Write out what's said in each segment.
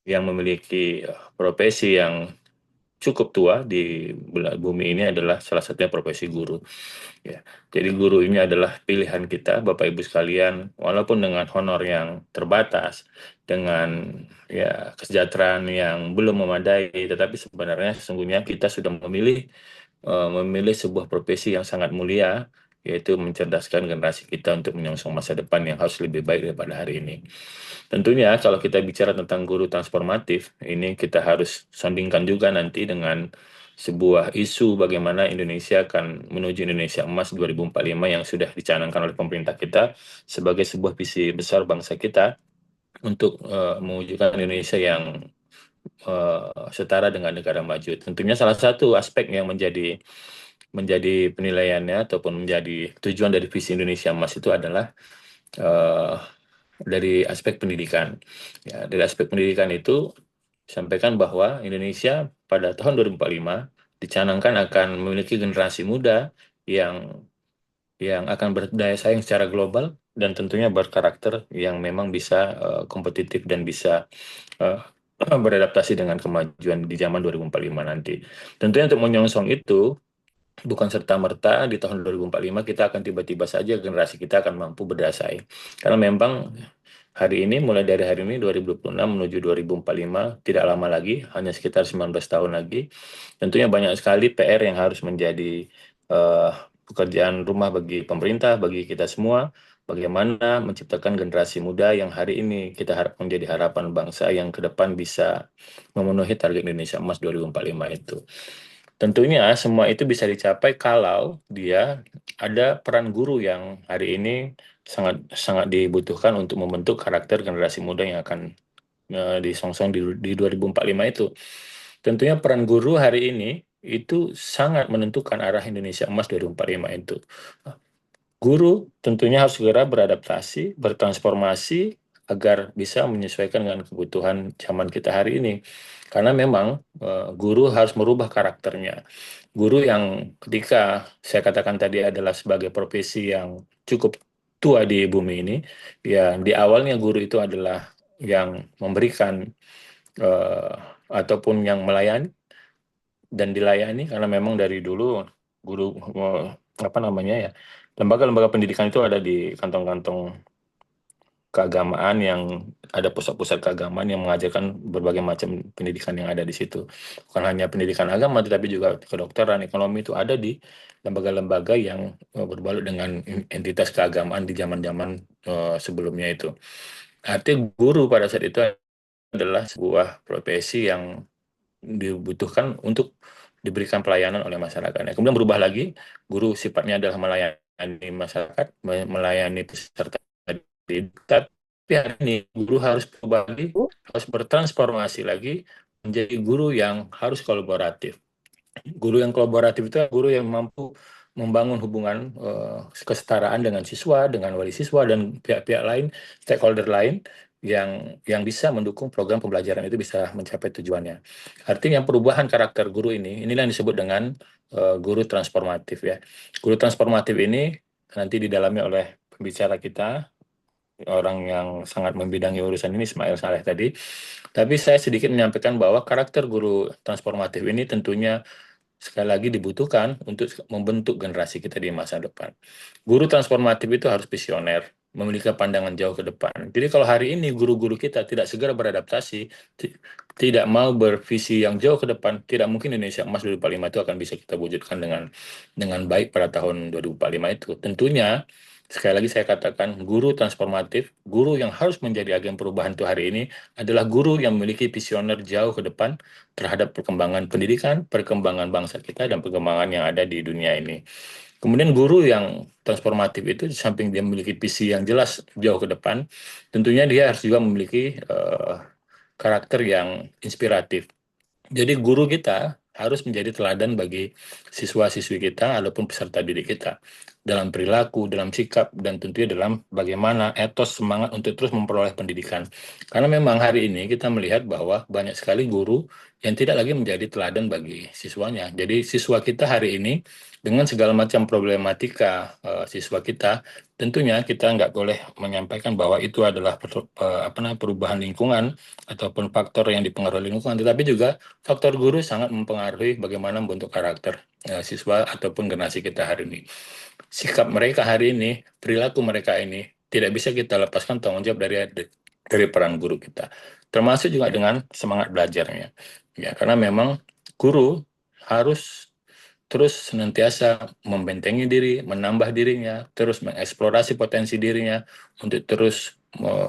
yang memiliki profesi yang cukup tua di bumi ini adalah salah satunya profesi guru. Ya, jadi guru ini adalah pilihan kita, Bapak Ibu sekalian, walaupun dengan honor yang terbatas, dengan ya kesejahteraan yang belum memadai, tetapi sebenarnya sesungguhnya kita sudah memilih sebuah profesi yang sangat mulia, yaitu mencerdaskan generasi kita untuk menyongsong masa depan yang harus lebih baik daripada hari ini. Tentunya kalau kita bicara tentang guru transformatif, ini kita harus sandingkan juga nanti dengan sebuah isu bagaimana Indonesia akan menuju Indonesia Emas 2045 yang sudah dicanangkan oleh pemerintah kita sebagai sebuah visi besar bangsa kita untuk mewujudkan Indonesia yang setara dengan negara maju. Tentunya salah satu aspek yang menjadi menjadi penilaiannya ataupun menjadi tujuan dari visi Indonesia Emas itu adalah eh, dari aspek pendidikan. Ya, dari aspek pendidikan itu sampaikan bahwa Indonesia pada tahun 2045 dicanangkan akan memiliki generasi muda yang akan berdaya saing secara global dan tentunya berkarakter yang memang bisa kompetitif dan bisa eh, beradaptasi dengan kemajuan di zaman 2045 nanti. Tentunya untuk menyongsong itu bukan serta-merta di tahun 2045 kita akan tiba-tiba saja generasi kita akan mampu berdaya saing. Karena memang hari ini, mulai dari hari ini 2026 menuju 2045, tidak lama lagi, hanya sekitar 19 tahun lagi. Tentunya banyak sekali PR yang harus menjadi eh, pekerjaan rumah bagi pemerintah, bagi kita semua. Bagaimana menciptakan generasi muda yang hari ini kita harap menjadi harapan bangsa yang ke depan bisa memenuhi target Indonesia Emas 2045 itu. Tentunya semua itu bisa dicapai kalau dia ada peran guru yang hari ini sangat sangat dibutuhkan untuk membentuk karakter generasi muda yang akan disongsong di 2045 itu. Tentunya peran guru hari ini itu sangat menentukan arah Indonesia Emas 2045 itu. Guru tentunya harus segera beradaptasi, bertransformasi agar bisa menyesuaikan dengan kebutuhan zaman kita hari ini. Karena memang guru harus merubah karakternya. Guru yang ketika saya katakan tadi adalah sebagai profesi yang cukup tua di bumi ini, ya di awalnya guru itu adalah yang memberikan eh, ataupun yang melayani dan dilayani karena memang dari dulu guru apa namanya ya, lembaga-lembaga pendidikan itu ada di kantong-kantong keagamaan yang ada pusat-pusat keagamaan yang mengajarkan berbagai macam pendidikan yang ada di situ. Bukan hanya pendidikan agama, tetapi juga kedokteran, ekonomi itu ada di lembaga-lembaga yang berbalut dengan entitas keagamaan di zaman-zaman sebelumnya itu. Artinya guru pada saat itu adalah sebuah profesi yang dibutuhkan untuk diberikan pelayanan oleh masyarakat. Nah, kemudian berubah lagi, guru sifatnya adalah melayani masyarakat, melayani peserta didik. Tapi hari ini guru harus berubah lagi, harus bertransformasi lagi menjadi guru yang harus kolaboratif. Guru yang kolaboratif itu guru yang mampu membangun hubungan kesetaraan dengan siswa, dengan wali siswa dan pihak-pihak lain, stakeholder lain yang bisa mendukung program pembelajaran itu bisa mencapai tujuannya. Artinya perubahan karakter guru inilah yang disebut dengan guru transformatif ya. Guru transformatif ini nanti didalami oleh pembicara kita, orang yang sangat membidangi urusan ini, Ismail Saleh tadi. Tapi saya sedikit menyampaikan bahwa karakter guru transformatif ini tentunya sekali lagi dibutuhkan untuk membentuk generasi kita di masa depan. Guru transformatif itu harus visioner, memiliki pandangan jauh ke depan. Jadi kalau hari ini guru-guru kita tidak segera beradaptasi, tidak mau bervisi yang jauh ke depan, tidak mungkin Indonesia Emas 2045 itu akan bisa kita wujudkan dengan baik pada tahun 2045 itu. Tentunya sekali lagi saya katakan, guru transformatif, guru yang harus menjadi agen perubahan itu hari ini adalah guru yang memiliki visioner jauh ke depan terhadap perkembangan pendidikan, perkembangan bangsa kita, dan perkembangan yang ada di dunia ini. Kemudian guru yang transformatif itu, di samping dia memiliki visi yang jelas jauh ke depan, tentunya dia harus juga memiliki karakter yang inspiratif. Jadi guru kita harus menjadi teladan bagi siswa-siswi kita ataupun peserta didik kita. dalam perilaku, dalam sikap, dan tentunya dalam bagaimana etos semangat untuk terus memperoleh pendidikan. Karena memang hari ini kita melihat bahwa banyak sekali guru yang tidak lagi menjadi teladan bagi siswanya. Jadi siswa kita hari ini dengan segala macam problematika siswa kita, tentunya kita nggak boleh menyampaikan bahwa itu adalah perubahan lingkungan ataupun faktor yang dipengaruhi lingkungan, tetapi juga faktor guru sangat mempengaruhi bagaimana membentuk karakter siswa ataupun generasi kita hari ini. Sikap mereka hari ini, perilaku mereka ini tidak bisa kita lepaskan tanggung jawab dari peran guru kita. Termasuk juga dengan semangat belajarnya. Ya, karena memang guru harus terus senantiasa membentengi diri, menambah dirinya, terus mengeksplorasi potensi dirinya untuk terus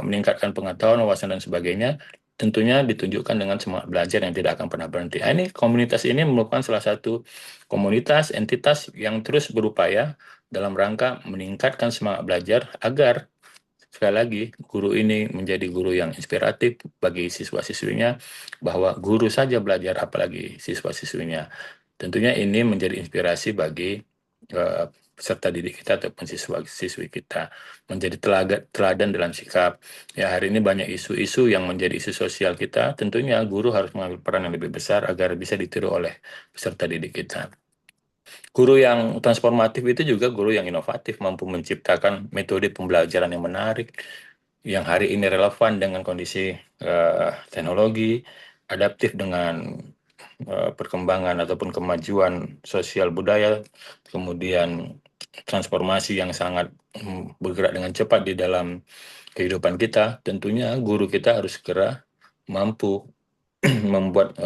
meningkatkan pengetahuan, wawasan dan sebagainya. Tentunya ditunjukkan dengan semangat belajar yang tidak akan pernah berhenti. Nah, ini komunitas ini merupakan salah satu komunitas, entitas yang terus berupaya dalam rangka meningkatkan semangat belajar agar sekali lagi guru ini menjadi guru yang inspiratif bagi siswa-siswinya, bahwa guru saja belajar apalagi siswa-siswinya. Tentunya ini menjadi inspirasi bagi peserta didik kita ataupun siswa-siswi kita, menjadi teladan dalam sikap. Ya, hari ini banyak isu-isu yang menjadi isu sosial kita, tentunya guru harus mengambil peran yang lebih besar agar bisa ditiru oleh peserta didik kita. Guru yang transformatif itu juga guru yang inovatif, mampu menciptakan metode pembelajaran yang menarik, yang hari ini relevan dengan kondisi teknologi, adaptif dengan perkembangan ataupun kemajuan sosial budaya, kemudian transformasi yang sangat bergerak dengan cepat di dalam kehidupan kita. Tentunya guru kita harus segera mampu membuat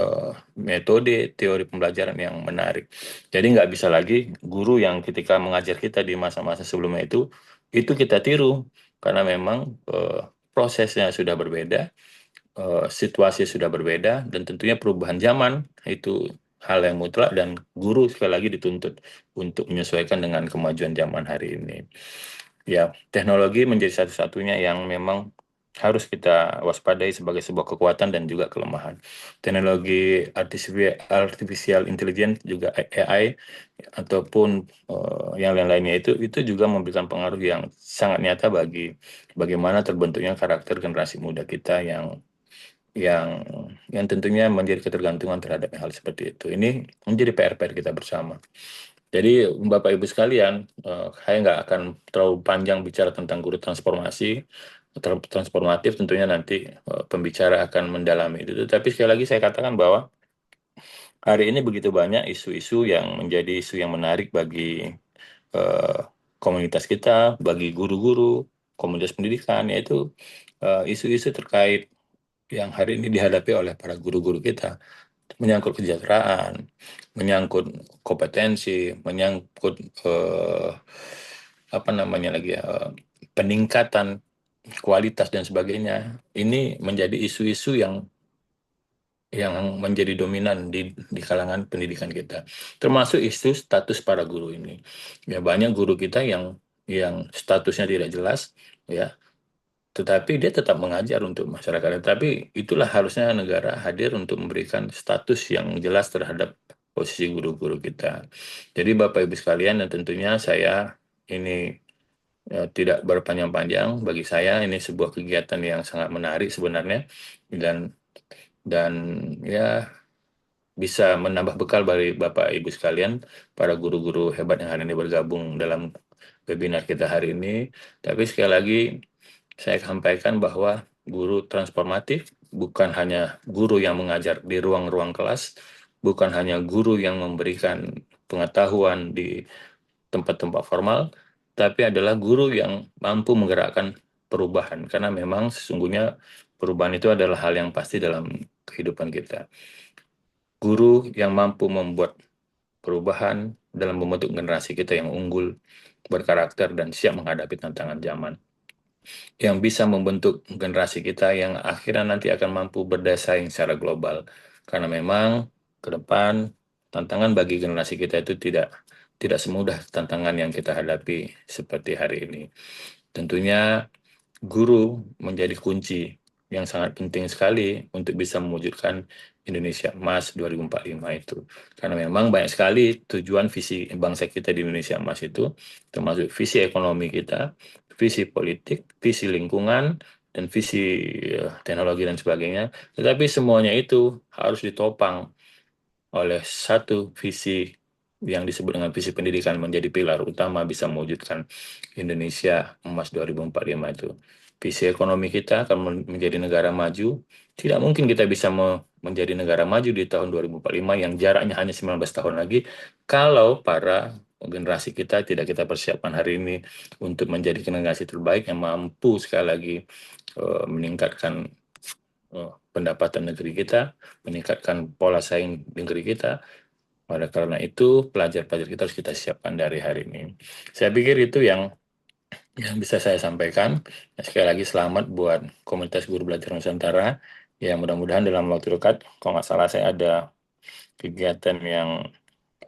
metode teori pembelajaran yang menarik. Jadi nggak bisa lagi guru yang ketika mengajar kita di masa-masa sebelumnya itu kita tiru, karena memang prosesnya sudah berbeda, situasi sudah berbeda, dan tentunya perubahan zaman itu hal yang mutlak, dan guru sekali lagi dituntut untuk menyesuaikan dengan kemajuan zaman hari ini. Ya, teknologi menjadi satu-satunya yang memang harus kita waspadai sebagai sebuah kekuatan dan juga kelemahan. Teknologi artificial intelligence juga AI ataupun yang lain-lainnya itu juga memberikan pengaruh yang sangat nyata bagi bagaimana terbentuknya karakter generasi muda kita yang yang tentunya menjadi ketergantungan terhadap hal seperti itu. Ini menjadi PR-PR kita bersama. Jadi Bapak Ibu sekalian, saya nggak akan terlalu panjang bicara tentang guru transformatif, tentunya nanti pembicara akan mendalami itu. Tapi sekali lagi saya katakan bahwa hari ini begitu banyak isu-isu yang menjadi isu yang menarik bagi eh, komunitas kita, bagi guru-guru, komunitas pendidikan, yaitu isu-isu terkait yang hari ini dihadapi oleh para guru-guru kita, menyangkut kesejahteraan, menyangkut kompetensi, menyangkut apa namanya lagi ya, peningkatan kualitas dan sebagainya. Ini menjadi isu-isu yang menjadi dominan di kalangan pendidikan kita, termasuk isu status para guru ini. Ya, banyak guru kita yang statusnya tidak jelas, ya, tetapi dia tetap mengajar untuk masyarakat. Tapi itulah harusnya negara hadir untuk memberikan status yang jelas terhadap posisi guru-guru kita. Jadi Bapak Ibu sekalian, dan tentunya saya ini tidak berpanjang-panjang, bagi saya ini sebuah kegiatan yang sangat menarik sebenarnya, dan dan ya bisa menambah bekal bagi Bapak Ibu sekalian, para guru-guru hebat yang hari ini bergabung dalam webinar kita hari ini. Tapi sekali lagi saya sampaikan bahwa guru transformatif bukan hanya guru yang mengajar di ruang-ruang kelas, bukan hanya guru yang memberikan pengetahuan di tempat-tempat formal, tapi adalah guru yang mampu menggerakkan perubahan. Karena memang sesungguhnya perubahan itu adalah hal yang pasti dalam kehidupan kita. Guru yang mampu membuat perubahan dalam membentuk generasi kita yang unggul, berkarakter, dan siap menghadapi tantangan zaman, yang bisa membentuk generasi kita yang akhirnya nanti akan mampu bersaing secara global. Karena memang ke depan tantangan bagi generasi kita itu tidak semudah tantangan yang kita hadapi seperti hari ini. Tentunya guru menjadi kunci yang sangat penting sekali untuk bisa mewujudkan Indonesia Emas 2045 itu. Karena memang banyak sekali tujuan visi bangsa kita di Indonesia Emas itu, termasuk visi ekonomi kita, visi politik, visi lingkungan, dan visi teknologi dan sebagainya. Tetapi semuanya itu harus ditopang oleh satu visi yang disebut dengan visi pendidikan menjadi pilar utama bisa mewujudkan Indonesia Emas 2045 itu. Visi ekonomi kita akan menjadi negara maju. Tidak mungkin kita bisa menjadi negara maju di tahun 2045 yang jaraknya hanya 19 tahun lagi kalau para generasi kita tidak kita persiapkan hari ini untuk menjadi generasi terbaik yang mampu sekali lagi meningkatkan pendapatan negeri kita, meningkatkan pola saing negeri kita. Oleh karena itu, pelajar-pelajar kita harus kita siapkan dari hari ini. Saya pikir itu yang bisa saya sampaikan. Sekali lagi selamat buat komunitas guru belajar Nusantara. Ya mudah-mudahan dalam waktu dekat, kalau nggak salah saya ada kegiatan yang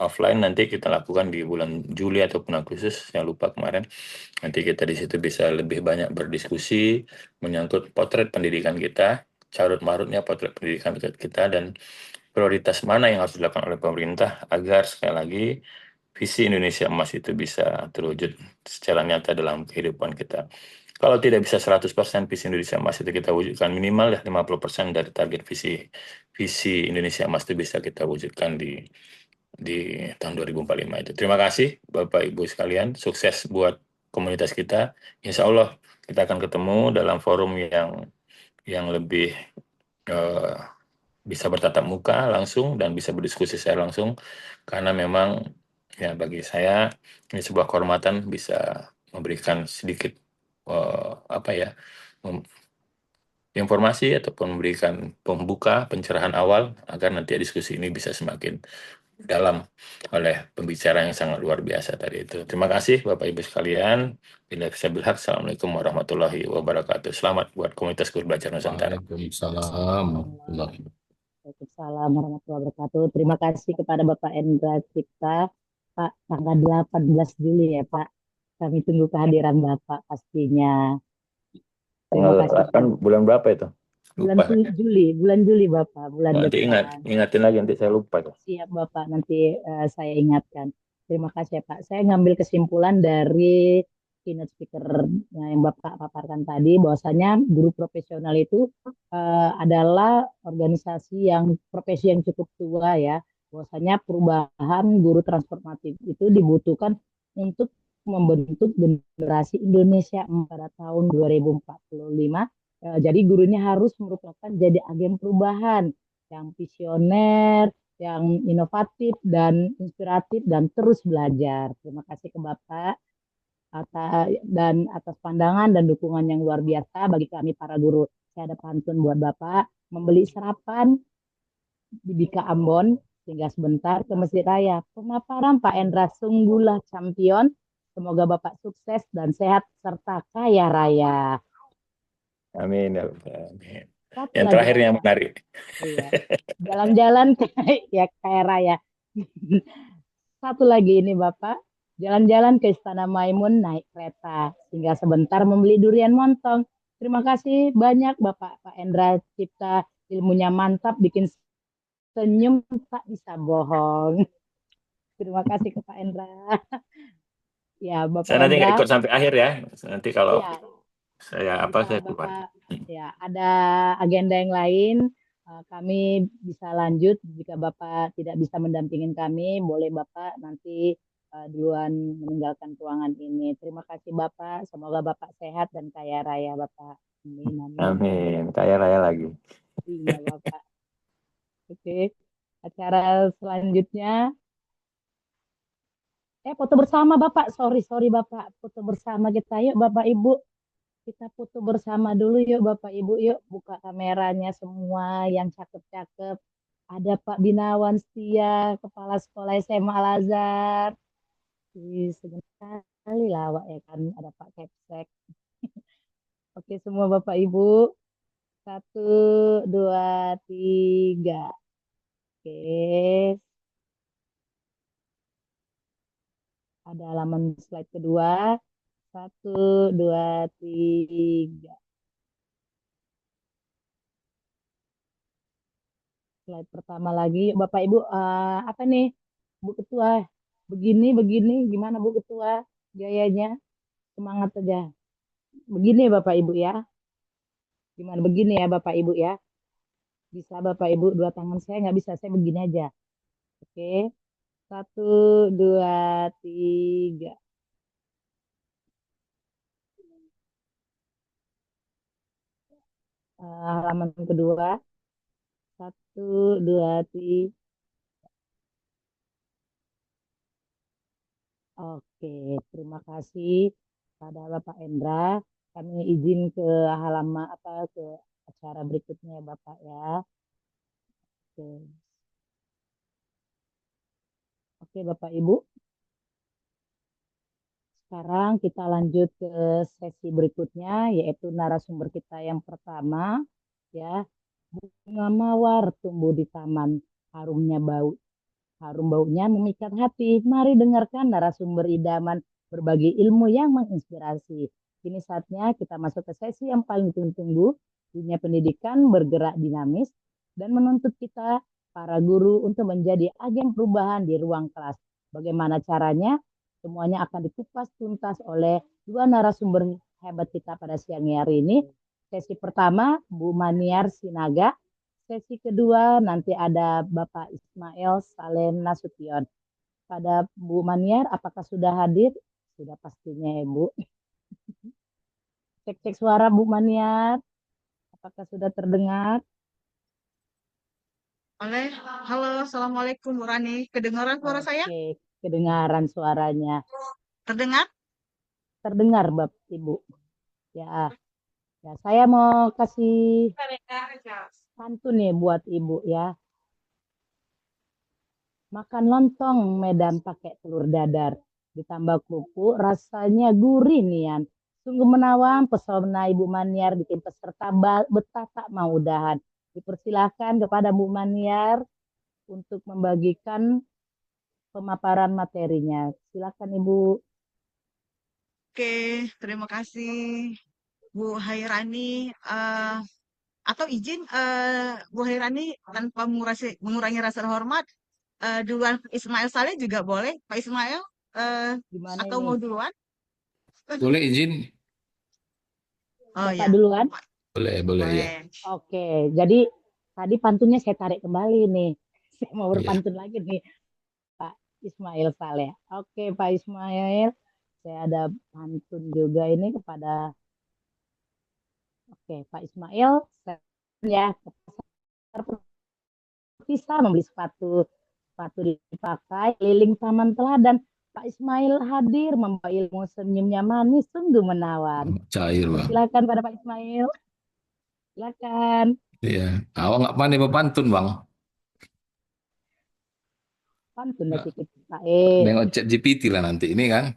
offline nanti kita lakukan di bulan Juli ataupun Agustus, saya lupa kemarin. Nanti kita di situ bisa lebih banyak berdiskusi menyangkut potret pendidikan kita, carut marutnya potret pendidikan kita, dan prioritas mana yang harus dilakukan oleh pemerintah agar sekali lagi visi Indonesia Emas itu bisa terwujud secara nyata dalam kehidupan kita. Kalau tidak bisa 100% visi Indonesia Emas itu kita wujudkan, minimal ya 50% dari target visi Indonesia Emas itu bisa kita wujudkan di tahun 2045 itu. Terima kasih Bapak Ibu sekalian, sukses buat komunitas kita. Insya Allah kita akan ketemu dalam forum yang lebih eh, bisa bertatap muka langsung dan bisa berdiskusi secara langsung, karena memang ya bagi saya ini sebuah kehormatan bisa memberikan sedikit apa ya informasi ataupun memberikan pembuka pencerahan awal agar nanti diskusi ini bisa semakin dalam oleh pembicara yang sangat luar biasa tadi itu. Terima kasih Bapak Ibu sekalian. Bila saya bilhaq, Assalamualaikum warahmatullahi wabarakatuh. Selamat buat komunitas guru belajar Nusantara. Waalaikumsalam warahmatullahi Waalaikumsalam warahmatullahi wabarakatuh. Terima kasih kepada Bapak Endra Cipta, Pak, tanggal 18 Juli ya Pak. Kami tunggu kehadiran Bapak pastinya. Tanggal Terima kasih 8 Pak. bulan berapa itu? Lupa. Bulan Juli Bapak, bulan Nanti depan. ingatin lagi nanti saya lupa tuh. Siap Bapak, nanti saya ingatkan. Terima kasih ya Pak. Saya ngambil kesimpulan dari keynote speaker yang Bapak paparkan tadi, bahwasanya guru profesional itu adalah organisasi yang profesi yang cukup tua ya. Bahwasanya perubahan guru transformatif itu dibutuhkan untuk membentuk generasi Indonesia pada tahun 2045. Jadi gurunya harus merupakan jadi agen perubahan yang visioner, yang inovatif dan inspiratif dan terus belajar. Terima kasih ke Bapak atas pandangan dan dukungan yang luar biasa bagi kami para guru. Saya ada pantun buat Bapak, membeli serapan di Bika Ambon sehingga sebentar ke Masjid Raya. Pemaparan Pak Endra sungguhlah champion. Semoga Bapak sukses dan sehat serta kaya raya. Amin. Ya Rabbal Alamin. Satu Yang lagi terakhir yang Bapak. menarik. Iya. Jalan-jalan ke ya kaya raya. Satu lagi ini Bapak, jalan-jalan ke Istana Maimun naik kereta, sehingga sebentar membeli durian montong. Terima kasih banyak Bapak Pak Endra Cipta, ilmunya mantap, bikin senyum tak bisa bohong. Terima kasih ke Pak Endra. Ya Saya Bapak nanti nggak Endra, ikut sampai akhir ya. Nanti kalau ya saya apa jika saya keluar. Bapak ya ada agenda yang lain, kami bisa lanjut. Jika Bapak tidak bisa mendampingin kami, boleh Bapak nanti duluan meninggalkan ruangan ini. Terima kasih Bapak. Semoga Bapak sehat dan kaya raya Bapak. Amin, amin. Amin. Kaya raya lagi. Iya Bapak. Oke. Acara selanjutnya, foto bersama Bapak. Sorry, sorry Bapak. Foto bersama kita. Yuk Bapak Ibu. Kita foto bersama dulu yuk Bapak Ibu, yuk buka kameranya semua yang cakep-cakep. Ada Pak Binawan Setia, Kepala Sekolah SMA Al Azhar. Sebentar kali lawak ya kan, ada Pak Kepsek. Oke semua Bapak Ibu, satu, dua, tiga. Oke, ada halaman slide kedua. Satu, dua, tiga. slide pertama lagi. Bapak Ibu, apa nih, Bu Ketua? Begini, gimana Bu Ketua? Gayanya, semangat aja. Begini Bapak Ibu ya. Gimana begini ya Bapak Ibu ya? Bisa Bapak Ibu, dua tangan saya nggak bisa, saya begini aja. Oke, satu, dua, tiga. Halaman kedua, satu, dua, tiga. Oke, terima kasih pada Bapak Endra. Kami izin ke halaman apa ke acara berikutnya ya Bapak ya. Oke, oke Bapak Ibu. Sekarang kita lanjut ke sesi berikutnya, yaitu narasumber kita yang pertama, ya. Bunga mawar tumbuh di taman, harumnya bau, harum baunya memikat hati. Mari dengarkan narasumber idaman berbagi ilmu yang menginspirasi. Kini saatnya kita masuk ke sesi yang paling ditunggu-tunggu. Dunia pendidikan bergerak dinamis dan menuntut kita, para guru, untuk menjadi agen perubahan di ruang kelas. Bagaimana caranya? Semuanya akan dikupas tuntas oleh dua narasumber hebat kita pada siang hari ini. Sesi pertama, Bu Maniar Sinaga. Sesi kedua nanti ada Bapak Ismail Saleh Nasution. Pada Bu Maniar, apakah sudah hadir? Sudah pastinya ya Bu. Cek-cek suara Bu Maniar. Apakah sudah terdengar? Oleh, halo, assalamualaikum Bu Rani. Kedengaran suara saya? Oke, kedengaran suaranya. Terdengar? Terdengar Bapak Ibu. Ya, ya saya mau kasih pantun nih buat Ibu ya. Makan lontong Medan pakai telur dadar. Ditambah kerupuk, rasanya gurih nian. Sungguh menawan pesona Ibu Maniar bikin peserta betah tak mau udahan. Dipersilahkan kepada Bu Maniar untuk membagikan pemaparan materinya. Silakan Ibu. Oke, terima kasih Bu Hairani. Atau izin Bu Hairani tanpa mengurangi rasa hormat, duluan Ismail Saleh juga boleh. Pak Ismail, Gimana atau ini? mau duluan? Boleh izin? Oh Bapak ya, duluan? Boleh, boleh ya. boleh. Oke, jadi tadi pantunnya saya tarik kembali nih. Saya mau Iya. berpantun lagi nih, Pak Ismail Saleh. Oke, Pak Ismail, saya ada pantun juga ini kepada, oke, Pak Ismail, saya ya ke pasar bisa membeli sepatu, sepatu dipakai, keliling taman teladan. Pak Ismail hadir membawa ilmu, senyumnya manis, sungguh menawan. Cair, Bang. Silakan pada Pak Ismail, silakan. Iya. Awak nggak pandai berpantun, Bang. Pantun lah Nggak. sedikit, Pak Nengok chat GPT lah nanti ini kan.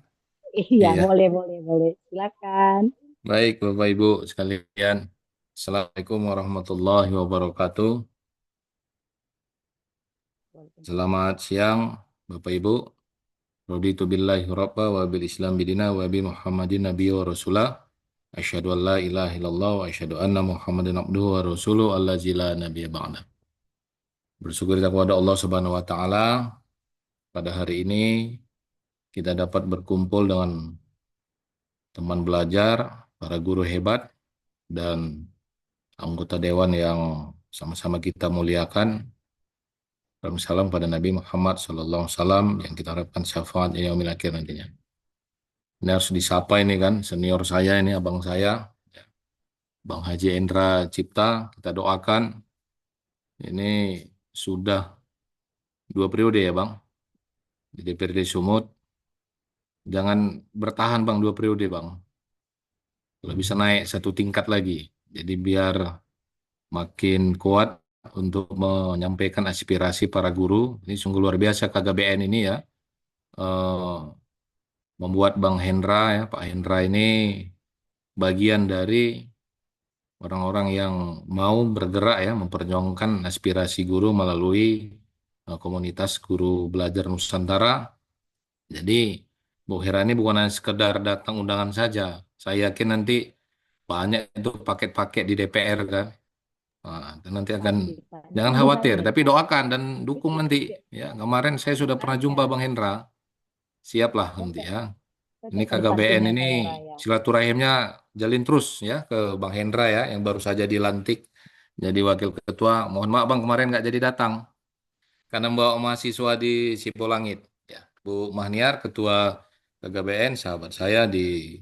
Iya, Iya. boleh. Silakan. Baik, Bapak Ibu sekalian. Assalamualaikum warahmatullahi wabarakatuh. Selamat siang, Bapak Ibu. Raditu billahi rabba wa bil Islam bidina wa bi Muhammadin nabiyya wa rasulah. Asyhadu an la ilaha illallah wa asyhadu anna Muhammadan abduhu wa rasuluh allazi la nabiyya ba'da. Bersyukur kita kepada Allah Subhanahu wa taala pada hari ini kita dapat berkumpul dengan teman belajar, para guru hebat dan anggota dewan yang sama-sama kita muliakan. Salam pada Nabi Muhammad SAW yang kita harapkan syafaat yaumil akhir nantinya. Ini harus disapa ini kan, senior saya ini, abang saya, Bang Haji Endra Cipta, kita doakan. Ini sudah 2 periode ya Bang, di DPRD Sumut. Jangan bertahan Bang 2 periode Bang. Kalau bisa naik 1 tingkat lagi. Jadi biar makin kuat untuk menyampaikan aspirasi para guru. Ini sungguh luar biasa KKBN ini ya. Eh, Membuat Bang Hendra ya, Pak Hendra ini bagian dari orang-orang yang mau bergerak ya, memperjuangkan aspirasi guru melalui komunitas guru belajar Nusantara. Jadi Bu Hera ini bukan hanya sekedar datang undangan saja. Saya yakin nanti banyak itu paket-paket di DPR kan. Dan nanti akan, Oke, Pak. jangan Jadi khawatir, saya tapi doakan dan dukung nanti. ya, Ya, kemarin saya sudah pernah jumpa ada Bang Hendra. Siaplah nanti cocok ya. Ini cocok nih KKBN pastinya ini saya ya. silaturahimnya jalin terus ya ke Bang Hendra ya, yang baru saja dilantik jadi wakil ketua. Mohon maaf Bang, kemarin nggak jadi datang karena membawa mahasiswa di Sipolangit. Ya, Bu Mahniar, ketua KKBN, sahabat saya di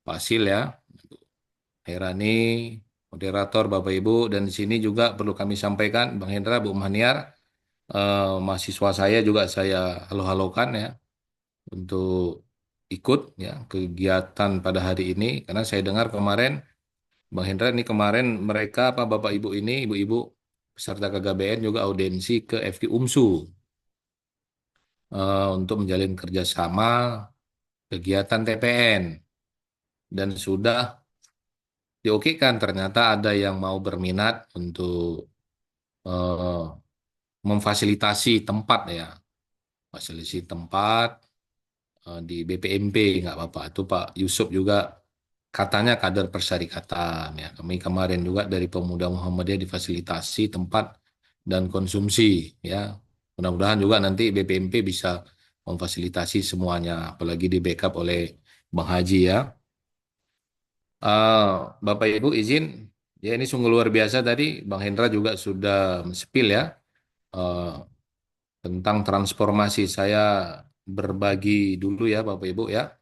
Pasil ya. Herani, moderator Bapak Ibu, dan di sini juga perlu kami sampaikan, Bang Hendra, Bu Maniar, mahasiswa saya juga saya halo-halokan ya untuk ikut ya kegiatan pada hari ini, karena saya dengar kemarin, Bang Hendra ini kemarin mereka apa Bapak Ibu ini, Ibu-ibu peserta KKBN juga audiensi ke FK UMSU untuk menjalin kerjasama kegiatan TPN dan sudah diokekan ternyata ada yang mau berminat untuk eh, memfasilitasi tempat ya, fasilitasi tempat di BPMP nggak apa-apa. Itu Pak Yusuf juga katanya kader persyarikatan ya. Kami kemarin juga dari Pemuda Muhammadiyah difasilitasi tempat dan konsumsi ya. Mudah-mudahan juga nanti BPMP bisa memfasilitasi semuanya, apalagi di backup oleh Bang Haji ya. Eh, Bapak Ibu izin, ya ini sungguh luar biasa tadi Bang Hendra juga sudah spill ya. eh, tentang transformasi saya berbagi dulu ya Bapak Ibu ya.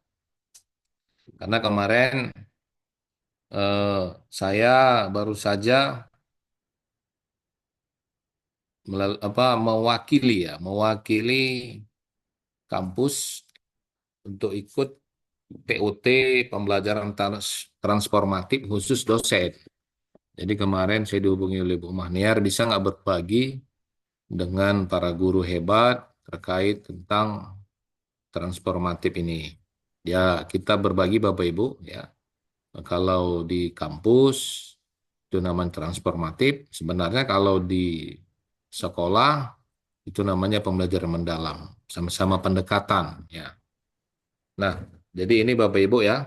Karena kemarin eh, saya baru saja mewakili kampus untuk ikut PUT pembelajaran transformatif khusus dosen. Jadi kemarin saya dihubungi oleh Bu Mahniar, bisa nggak berbagi dengan para guru hebat terkait tentang transformatif ini. Ya, kita berbagi Bapak Ibu ya. Kalau di kampus itu namanya transformatif, sebenarnya kalau di sekolah itu namanya pembelajaran mendalam, sama-sama pendekatan ya. Nah, jadi ini Bapak Ibu ya,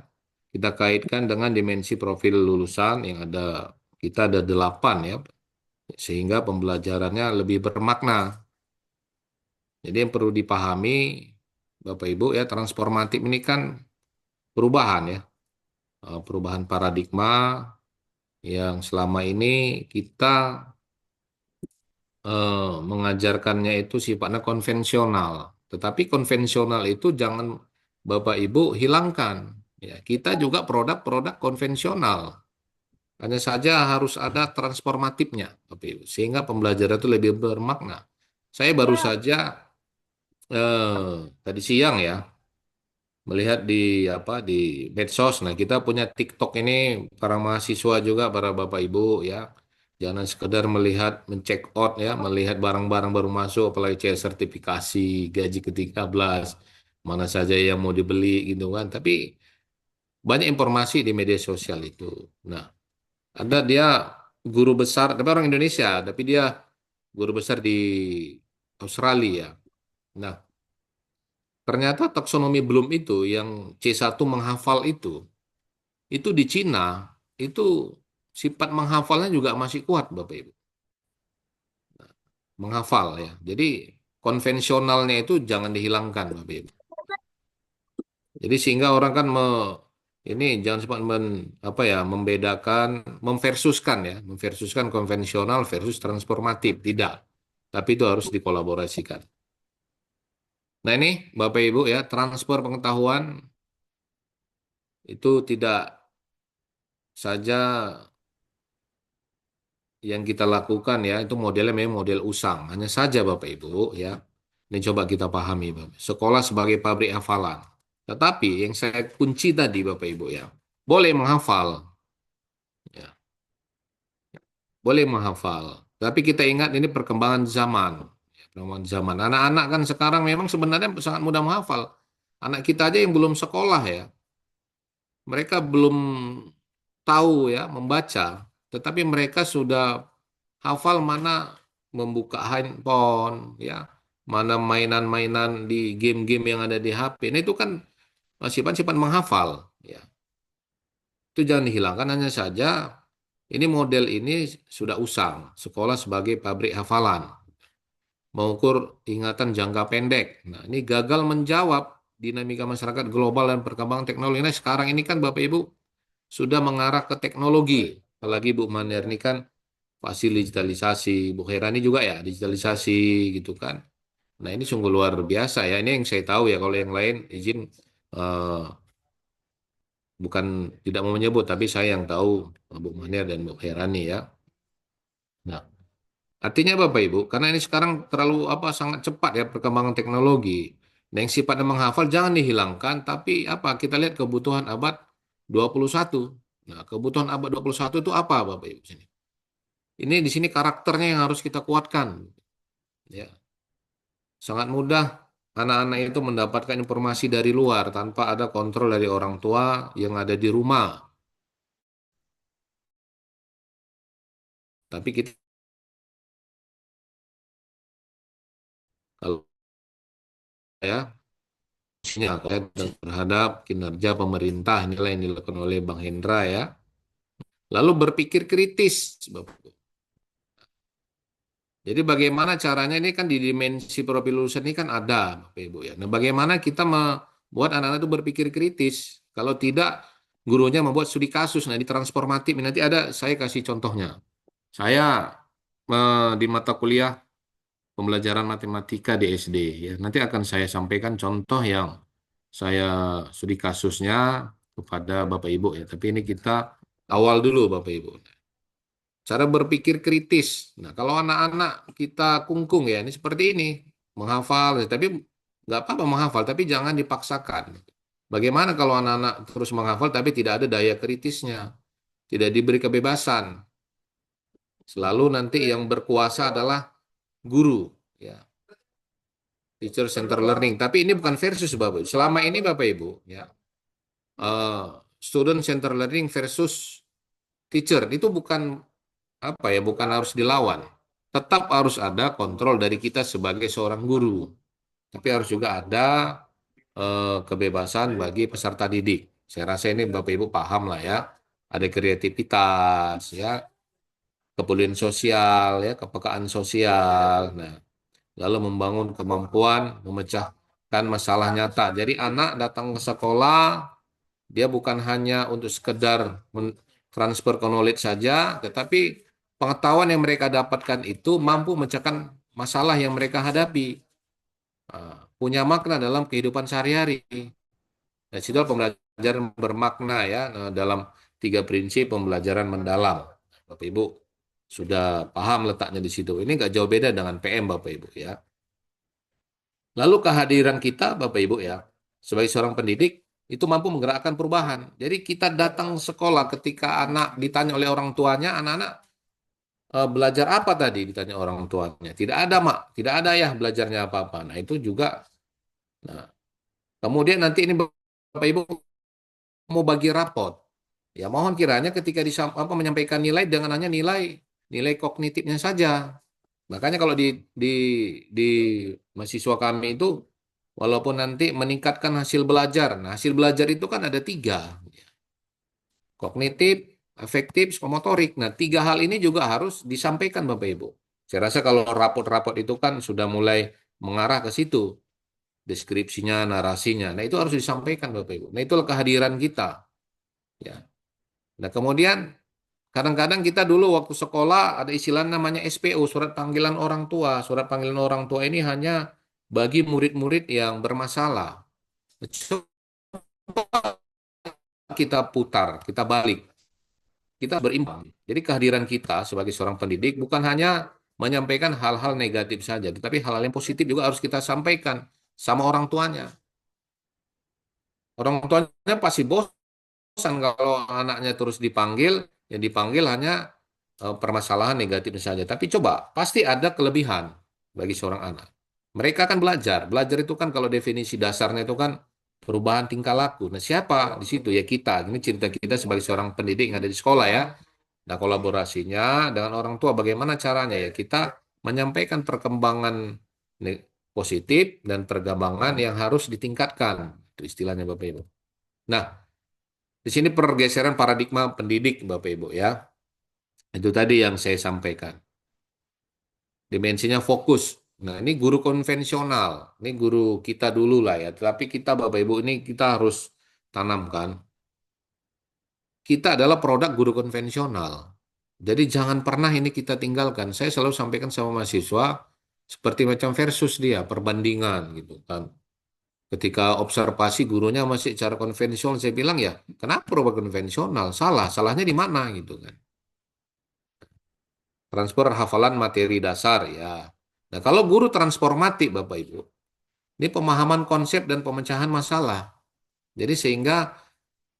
kita kaitkan dengan dimensi profil lulusan yang ada, kita ada 8 ya, sehingga pembelajarannya lebih bermakna. Jadi yang perlu dipahami Bapak Ibu ya, transformatif ini kan perubahan ya, perubahan paradigma yang selama ini kita mengajarkannya itu sifatnya konvensional. Tetapi konvensional itu jangan Bapak Ibu hilangkan. Ya, kita juga produk-produk konvensional. Hanya saja harus ada transformatifnya, Bapak Ibu, sehingga pembelajaran itu lebih bermakna. Saya baru saja tadi siang ya melihat di apa di medsos. Nah, kita punya TikTok ini, para mahasiswa juga, para Bapak Ibu ya. Jangan sekedar melihat, mencek out ya, melihat barang-barang baru masuk, apalagi CS sertifikasi, gaji ke-13, mana saja yang mau dibeli gitu kan. Tapi banyak informasi di media sosial itu. Nah, ada dia guru besar, tapi orang Indonesia, tapi dia guru besar di Australia. Nah, ternyata taksonomi Bloom itu yang C1 menghafal itu di Cina, itu sifat menghafalnya juga masih kuat, Bapak Ibu. Menghafal ya. Jadi konvensionalnya itu jangan dihilangkan, Bapak Ibu. Jadi sehingga orang kan ini jangan sempat apa ya, membedakan, memversuskan ya, memversuskan konvensional versus transformatif, tidak. Tapi itu harus dikolaborasikan. Nah ini Bapak Ibu ya, transfer pengetahuan itu tidak saja yang kita lakukan ya, itu modelnya memang model usang. Hanya saja Bapak Ibu ya, ini coba kita pahami Bapak. Sekolah sebagai pabrik hafalan. Tetapi yang saya kunci tadi Bapak Ibu ya, boleh menghafal, ya, boleh menghafal. Tapi kita ingat ini perkembangan zaman. Ya, perkembangan zaman. Anak-anak kan sekarang memang sebenarnya sangat mudah menghafal. Anak kita aja yang belum sekolah ya, mereka belum tahu ya membaca, tetapi mereka sudah hafal mana membuka handphone ya, mana mainan-mainan di game-game yang ada di HP. Nah, itu kan sifat-sifat menghafal ya. Itu jangan dihilangkan, hanya saja Ini model ini sudah usang, sekolah sebagai pabrik hafalan, mengukur ingatan jangka pendek. Nah, ini gagal menjawab dinamika masyarakat global dan perkembangan teknologi. Nah, sekarang ini kan Bapak Ibu sudah mengarah ke teknologi. Apalagi Bu Maniar ini kan pasti digitalisasi, Bu Khairani juga ya digitalisasi gitu kan. Nah, ini sungguh luar biasa ya. Ini yang saya tahu ya. Kalau yang lain izin eh, bukan tidak mau menyebut, tapi saya yang tahu Bu Maniar dan Bu Khairani ya. Nah, artinya Bapak Ibu, karena ini sekarang terlalu sangat cepat ya perkembangan teknologi. Nah, yang sifatnya menghafal jangan dihilangkan, tapi kita lihat kebutuhan abad 21. Nah, kebutuhan abad 21 itu apa Bapak Ibu sini? Ini di sini karakternya yang harus kita kuatkan. Ya, sangat mudah anak-anak itu mendapatkan informasi dari luar tanpa ada kontrol dari orang tua yang ada di rumah. Tapi kita kalau ya terhadap kinerja pemerintah inilah yang dilakukan oleh Bang Hendra ya. Lalu berpikir kritis, Bapak. Jadi bagaimana caranya ini kan di dimensi profil lulusan ini kan ada, Bapak Ibu ya. Nah, bagaimana kita membuat anak-anak itu berpikir kritis? Kalau tidak, gurunya membuat studi kasus, nah di transformatif, nanti ada, saya kasih contohnya. Saya di mata kuliah pembelajaran matematika di SD ya. Nanti akan saya sampaikan contoh yang saya studi kasusnya kepada Bapak Ibu ya. Tapi ini kita awal dulu Bapak Ibu. Cara berpikir kritis. Nah, kalau anak-anak kita kungkung ya, ini seperti ini. Menghafal, tapi nggak apa-apa menghafal, tapi jangan dipaksakan. Bagaimana kalau anak-anak terus menghafal tapi tidak ada daya kritisnya, tidak diberi kebebasan. Selalu nanti yang berkuasa adalah guru, ya, teacher center learning. Tapi ini bukan versus Bapak Ibu. Selama ini Bapak Ibu, ya, eh, student center learning versus teacher itu bukan bukan harus dilawan. Tetap harus ada kontrol dari kita sebagai seorang guru. Tapi harus juga ada kebebasan bagi peserta didik. Saya rasa ini Bapak Ibu paham lah ya. Ada kreativitas, ya, kepedulian sosial, ya, kepekaan sosial. Nah, lalu membangun kemampuan memecahkan masalah nyata. Jadi anak datang ke sekolah, dia bukan hanya untuk sekedar transfer knowledge saja, tetapi pengetahuan yang mereka dapatkan itu mampu memecahkan masalah yang mereka hadapi. Punya makna dalam kehidupan sehari-hari. Nah, situ pembelajaran bermakna ya, dalam 3 prinsip pembelajaran mendalam. Bapak Ibu sudah paham letaknya di situ. Ini nggak jauh beda dengan PM Bapak Ibu ya. Lalu kehadiran kita Bapak Ibu ya, sebagai seorang pendidik itu mampu menggerakkan perubahan. Jadi kita datang sekolah ketika anak ditanya oleh orang tuanya, anak-anak belajar apa tadi ditanya orang tuanya. Tidak ada mak, tidak ada ya belajarnya apa-apa. Nah itu juga. Nah, kemudian nanti ini Bapak Ibu mau bagi rapot. Ya mohon kiranya ketika menyampaikan nilai dengan hanya nilai kognitifnya saja. Makanya kalau di di mahasiswa kami itu walaupun nanti meningkatkan hasil belajar. Nah, hasil belajar itu kan ada 3. Kognitif, afektif, psikomotorik. Nah, 3 hal ini juga harus disampaikan Bapak Ibu. Saya rasa kalau rapot-rapot itu kan sudah mulai mengarah ke situ. Deskripsinya, narasinya. Nah, itu harus disampaikan Bapak Ibu. Nah, itulah kehadiran kita. Ya. Nah, kemudian kadang-kadang kita dulu waktu sekolah ada istilah namanya SPO, surat panggilan orang tua. Surat panggilan orang tua ini hanya bagi murid-murid yang bermasalah. Coba kita putar, kita balik, kita berimbang. Jadi kehadiran kita sebagai seorang pendidik bukan hanya menyampaikan hal-hal negatif saja, tetapi hal-hal yang positif juga harus kita sampaikan sama orang tuanya. Orang tuanya pasti bosan kalau anaknya terus dipanggil, yang dipanggil hanya permasalahan negatif saja. Tapi coba, pasti ada kelebihan bagi seorang anak. Mereka akan belajar. Belajar itu kan kalau definisi dasarnya itu kan perubahan tingkah laku. Nah, siapa di situ? Ya kita. Ini cerita kita sebagai seorang pendidik yang ada di sekolah ya. Nah, kolaborasinya dengan orang tua bagaimana caranya ya? Kita menyampaikan perkembangan positif dan perkembangan yang harus ditingkatkan. Itu istilahnya Bapak Ibu. Nah, di sini pergeseran paradigma pendidik Bapak Ibu ya. Itu tadi yang saya sampaikan. Dimensinya fokus. Nah, ini guru konvensional. Ini guru kita dulu lah ya. Tapi kita Bapak Ibu ini kita harus tanamkan. Kita adalah produk guru konvensional. Jadi jangan pernah ini kita tinggalkan. Saya selalu sampaikan sama mahasiswa seperti macam versus dia, perbandingan gitu kan. Ketika observasi gurunya masih cara konvensional, saya bilang ya, kenapa produk konvensional? Salah, salahnya di mana gitu kan. Transfer hafalan materi dasar ya. Nah, kalau guru transformatif Bapak Ibu, ini pemahaman konsep dan pemecahan masalah. Jadi sehingga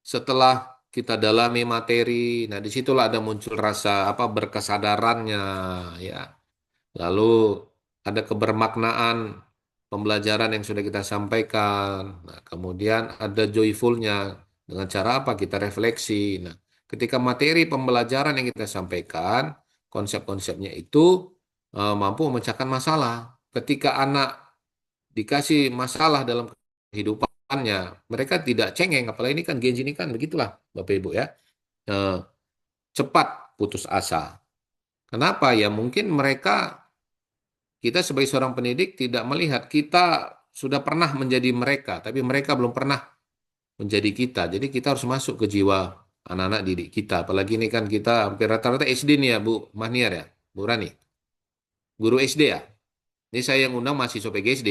setelah kita dalami materi, nah disitulah ada muncul rasa apa berkesadarannya ya. Lalu ada kebermaknaan pembelajaran yang sudah kita sampaikan. Nah, kemudian ada joyfulnya dengan cara apa kita refleksi. Nah, ketika materi pembelajaran yang kita sampaikan, konsep-konsepnya itu mampu memecahkan masalah. Ketika anak dikasih masalah dalam kehidupannya, mereka tidak cengeng. Apalagi ini kan Gen Z ini kan begitulah, Bapak Ibu ya. Eh, cepat putus asa. Kenapa? Ya mungkin mereka kita sebagai seorang pendidik tidak melihat kita sudah pernah menjadi mereka, tapi mereka belum pernah menjadi kita. Jadi kita harus masuk ke jiwa anak-anak didik kita. Apalagi ini kan kita hampir rata-rata SD nih ya, Bu Mahniar ya, Bu Rani. Guru SD ya. Ini saya yang undang mahasiswa PGSD.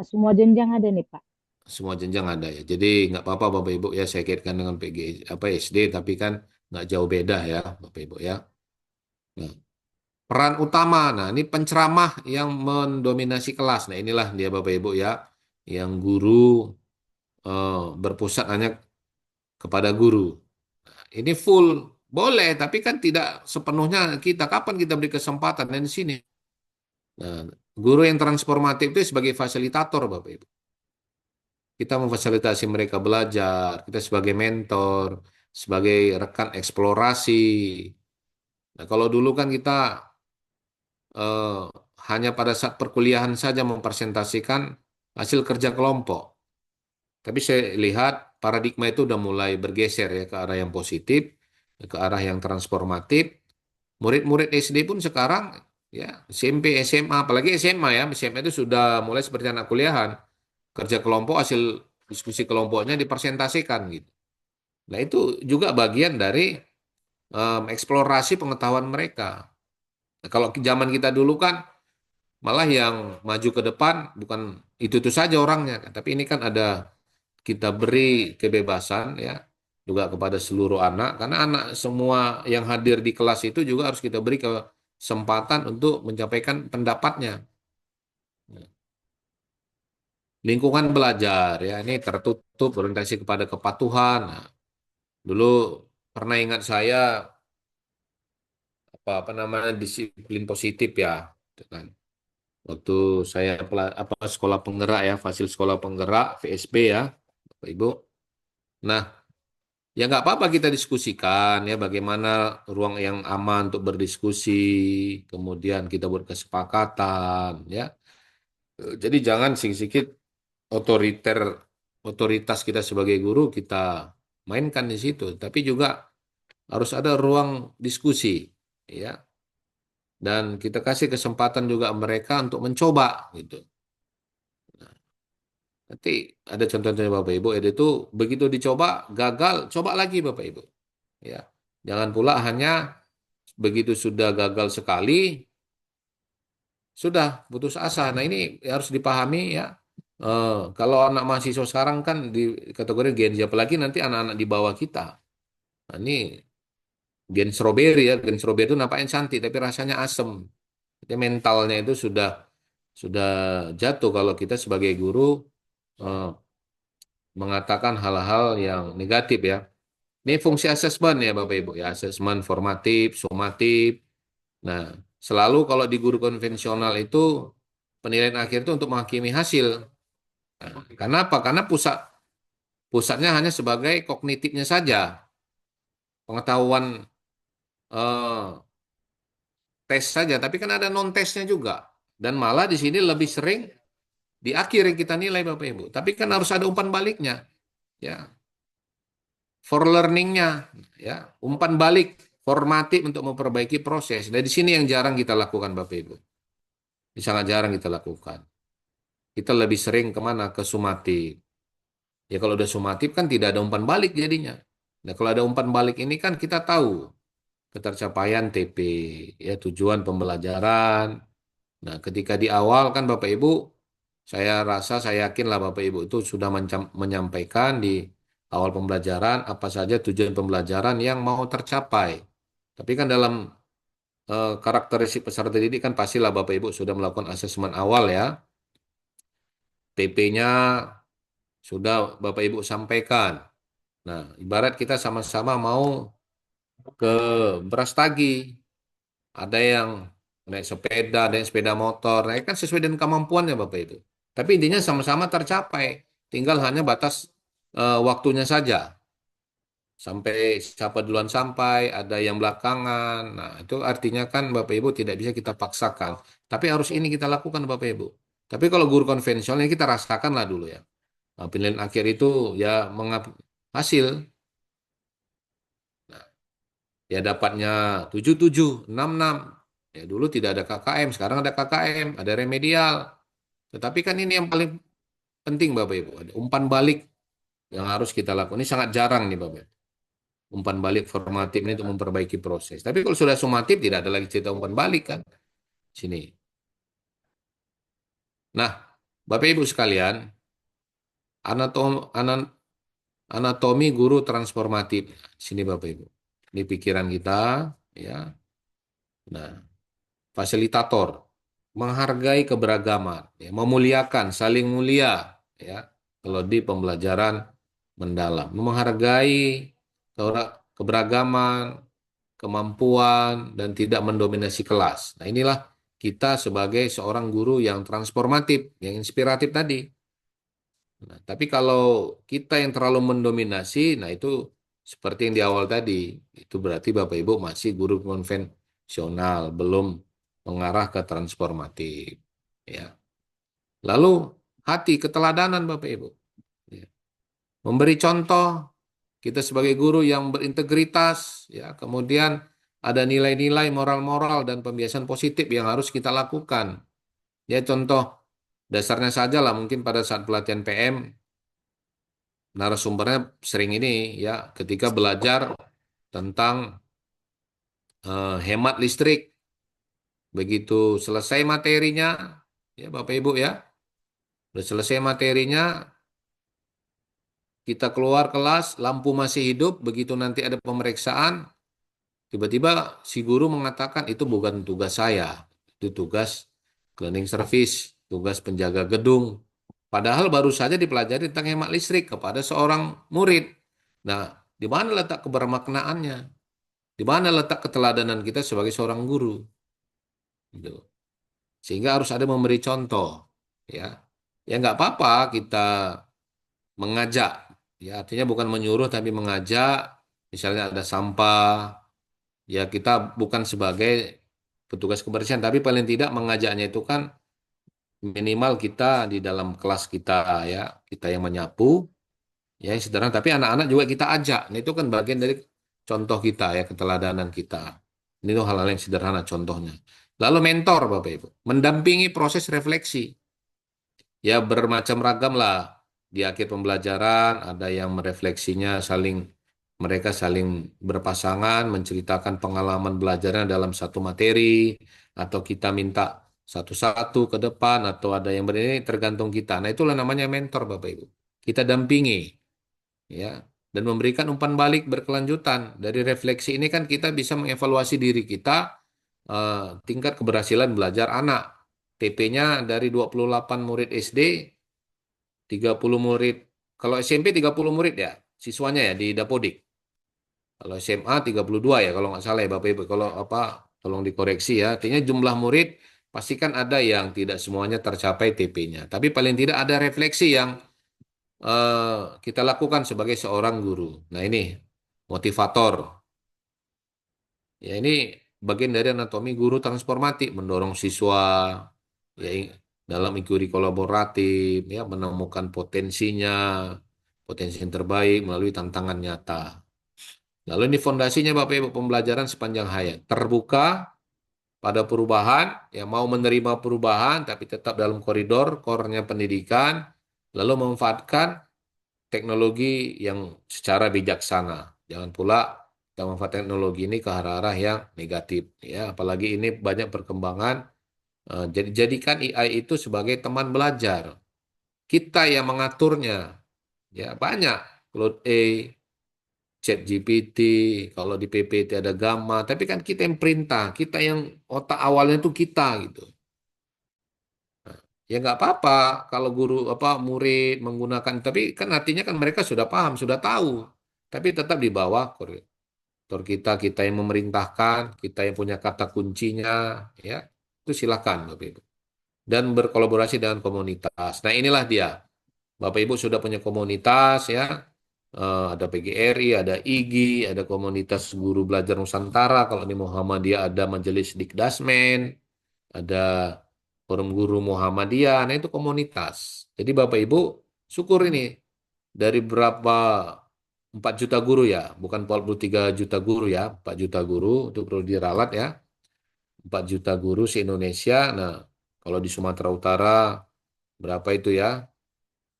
Semua jenjang ada nih Pak. Semua jenjang ada ya. Jadi nggak apa-apa Bapak Ibu ya, saya kaitkan dengan PG apa SD, tapi kan nggak jauh beda ya Bapak Ibu ya. Nah, peran utama, nah ini penceramah yang mendominasi kelas. Nah inilah dia Bapak Ibu ya, yang guru berpusat hanya kepada guru. Ini full boleh, tapi kan tidak sepenuhnya kita. Kapan kita beri kesempatan dan di sini. Nah, guru yang transformatif itu sebagai fasilitator Bapak Ibu. Kita memfasilitasi mereka belajar, kita sebagai mentor, sebagai rekan eksplorasi. Nah, kalau dulu kan kita eh, hanya pada saat perkuliahan saja mempresentasikan hasil kerja kelompok. Tapi saya lihat paradigma itu udah mulai bergeser ya ke arah yang positif, ke arah yang transformatif. Murid-murid SD pun sekarang ya SMP, SMA, apalagi SMA ya, SMA itu sudah mulai seperti anak kuliahan. Kerja kelompok hasil diskusi kelompoknya dipresentasikan gitu. Nah, itu juga bagian dari eksplorasi pengetahuan mereka. Nah, kalau zaman kita dulu kan malah yang maju ke depan bukan itu saja orangnya, kan. Tapi ini kan ada kita beri kebebasan ya juga kepada seluruh anak karena anak semua yang hadir di kelas itu juga harus kita beri kesempatan untuk menyampaikan pendapatnya. Lingkungan belajar ya ini tertutup orientasi kepada kepatuhan. Nah, dulu pernah ingat saya apa namanya disiplin positif ya, gitu kan. Waktu saya sekolah penggerak ya, fasil sekolah penggerak VSP ya, Bapak Ibu. Nah, ya nggak apa-apa kita diskusikan ya bagaimana ruang yang aman untuk berdiskusi, kemudian kita buat kesepakatan ya. Jadi jangan sedikit otoriter otoritas kita sebagai guru kita mainkan di situ, tapi juga harus ada ruang diskusi ya. Dan kita kasih kesempatan juga mereka untuk mencoba gitu. Nanti ada contohnya Bapak Ibu, itu begitu dicoba gagal, coba lagi Bapak Ibu. Ya, jangan pula hanya begitu sudah gagal sekali, sudah putus asa. Nah ini harus dipahami ya. Kalau anak mahasiswa sekarang kan di kategori Gen Z, apalagi nanti anak-anak di bawah kita. Nah, ini Gen strawberry ya, Gen strawberry itu nampaknya cantik tapi rasanya asem. Jadi mentalnya itu sudah jatuh kalau kita sebagai guru eh, mengatakan hal-hal yang negatif ya. Ini fungsi asesmen ya Bapak Ibu ya, asesmen formatif, sumatif. Nah, selalu kalau di guru konvensional itu penilaian akhir itu untuk menghakimi hasil. Nah, karena apa? Karena pusatnya hanya sebagai kognitifnya saja, pengetahuan eh, tes saja, tapi kan ada non tesnya juga. Dan malah di sini lebih sering di akhir yang kita nilai Bapak Ibu. Tapi kan harus ada umpan baliknya, ya, for learningnya, ya, umpan balik formatif untuk memperbaiki proses. Dan di sini yang jarang kita lakukan, Bapak Ibu. Ini sangat jarang kita lakukan. Kita lebih sering kemana? Ke sumatif. Ya kalau udah sumatif kan tidak ada umpan balik jadinya. Nah kalau ada umpan balik ini kan kita tahu ketercapaian TP, ya tujuan pembelajaran. Nah ketika di awal kan Bapak Ibu, saya yakin lah Bapak Ibu itu sudah menyampaikan di awal pembelajaran apa saja tujuan pembelajaran yang mau tercapai. Tapi kan dalam karakteristik peserta didik kan pastilah Bapak Ibu sudah melakukan asesmen awal ya. TP-nya sudah Bapak Ibu sampaikan. Nah, ibarat kita sama-sama mau ke Brastagi. Ada yang naik sepeda, ada yang sepeda motor. Nah, kan sesuai dengan kemampuannya Bapak Ibu. Tapi intinya sama-sama tercapai. Tinggal hanya batas waktunya saja. Sampai siapa duluan sampai, ada yang belakangan. Nah, itu artinya kan Bapak Ibu tidak bisa kita paksakan. Tapi harus ini kita lakukan Bapak Ibu. Tapi kalau guru konvensional ini kita rasakan lah dulu ya. Nah, penilaian akhir itu ya hasil. Nah, ya dapatnya 77, 66. Ya dulu tidak ada KKM, sekarang ada KKM, ada remedial. Tetapi kan ini yang paling penting Bapak Ibu. Ada umpan balik yang harus kita lakukan. Ini sangat jarang nih Bapak Ibu. Umpan balik formatif ini untuk memperbaiki proses. Tapi kalau sudah sumatif tidak ada lagi cerita umpan balik kan. Sini. Nah, Bapak Ibu sekalian, anatomi guru transformatif. Sini Bapak Ibu. Ini pikiran kita ya. Nah, fasilitator menghargai keberagaman, ya, memuliakan, saling mulia ya. Kalau di pembelajaran mendalam, menghargai keberagaman, kemampuan, dan tidak mendominasi kelas. Nah, inilah kita sebagai seorang guru yang transformatif, yang inspiratif tadi. Nah, tapi kalau kita yang terlalu mendominasi, nah itu seperti yang di awal tadi, itu berarti Bapak Ibu masih guru konvensional, belum mengarah ke transformatif. Ya. Lalu hati, keteladanan Bapak Ibu. Ya. Memberi contoh, kita sebagai guru yang berintegritas, ya, kemudian ada nilai-nilai moral-moral dan pembiasaan positif yang harus kita lakukan. Ya, contoh dasarnya saja lah mungkin pada saat pelatihan PM, narasumbernya sering ini ya, ketika belajar tentang hemat listrik. Begitu selesai materinya, ya Bapak Ibu ya, udah selesai materinya, kita keluar kelas, lampu masih hidup, begitu nanti ada pemeriksaan, tiba-tiba si guru mengatakan itu bukan tugas saya, itu tugas cleaning service, tugas penjaga gedung. Padahal baru saja dipelajari tentang hemat listrik kepada seorang murid. Nah, di mana letak kebermaknaannya? Di mana letak keteladanan kita sebagai seorang guru? Gitu. Sehingga harus ada memberi contoh, ya. Ya nggak apa-apa kita mengajak, ya artinya bukan menyuruh tapi mengajak. Misalnya ada sampah, ya kita bukan sebagai petugas kebersihan, tapi paling tidak mengajaknya itu kan minimal kita di dalam kelas kita ya, kita yang menyapu, ya yang sederhana. Tapi anak-anak juga kita ajak. Nah itu kan bagian dari contoh kita ya, keteladanan kita. Ini tuh hal-hal yang sederhana contohnya. Lalu mentor Bapak Ibu, mendampingi proses refleksi. Ya bermacam ragam lah. Di akhir pembelajaran ada yang merefleksinya mereka saling berpasangan menceritakan pengalaman belajarnya dalam satu materi atau kita minta satu-satu ke depan atau ada yang ini tergantung kita. Nah, itulah namanya mentor Bapak Ibu. Kita dampingi ya dan memberikan umpan balik berkelanjutan. Dari refleksi ini kan kita bisa mengevaluasi diri kita tingkat keberhasilan belajar anak. TP-nya dari 28 murid SD, 30 murid. Kalau SMP 30 murid ya, siswanya ya di Dapodik. Kalau SMA 32 ya, kalau nggak salah ya Bapak Ibu. Kalau apa, tolong dikoreksi ya. Artinya jumlah murid pastikan ada yang tidak semuanya tercapai TP-nya. Tapi paling tidak ada refleksi yang kita lakukan sebagai seorang guru. Nah ini motivator. Ya ini bagian dari anatomi guru transformatif, mendorong siswa ya dalam inquiry kolaboratif, ya menemukan potensinya, potensi yang terbaik melalui tantangan nyata. Lalu ini fondasinya Bapak Ibu, pembelajaran sepanjang hayat. Terbuka pada perubahan, yang mau menerima perubahan tapi tetap dalam koridor core-nya pendidikan, lalu memanfaatkan teknologi yang secara bijaksana. Jangan pula kita memanfaatkan teknologi ini ke arah-arah yang negatif, ya. Apalagi ini banyak perkembangan. Jadi jadikan AI itu sebagai teman belajar. Kita yang mengaturnya, ya banyak. Claude A, ChatGPT, kalau di PPT ada Gamma, tapi kan kita yang perintah, kita yang otak awalnya itu kita gitu. Ya nggak apa-apa kalau guru apa murid menggunakan, tapi kan artinya kan mereka sudah paham, sudah tahu, tapi tetap di bawah koridor kita, kita yang memerintahkan, kita yang punya kata kuncinya, ya itu silakan Bapak Ibu. Dan berkolaborasi dengan komunitas. Nah inilah dia, Bapak Ibu sudah punya komunitas ya. Ada PGRI, ada IGI, ada komunitas guru belajar Nusantara. Kalau di Muhammadiyah ada Majelis Dikdasmen, ada Forum Guru Muhammadiyah. Nah itu komunitas. Jadi Bapak Ibu syukur ini dari berapa 4 juta guru ya, bukan 43 juta guru ya, 4 juta guru itu perlu diralat ya. 4 juta guru se-Indonesia. Nah, kalau di Sumatera Utara berapa itu ya?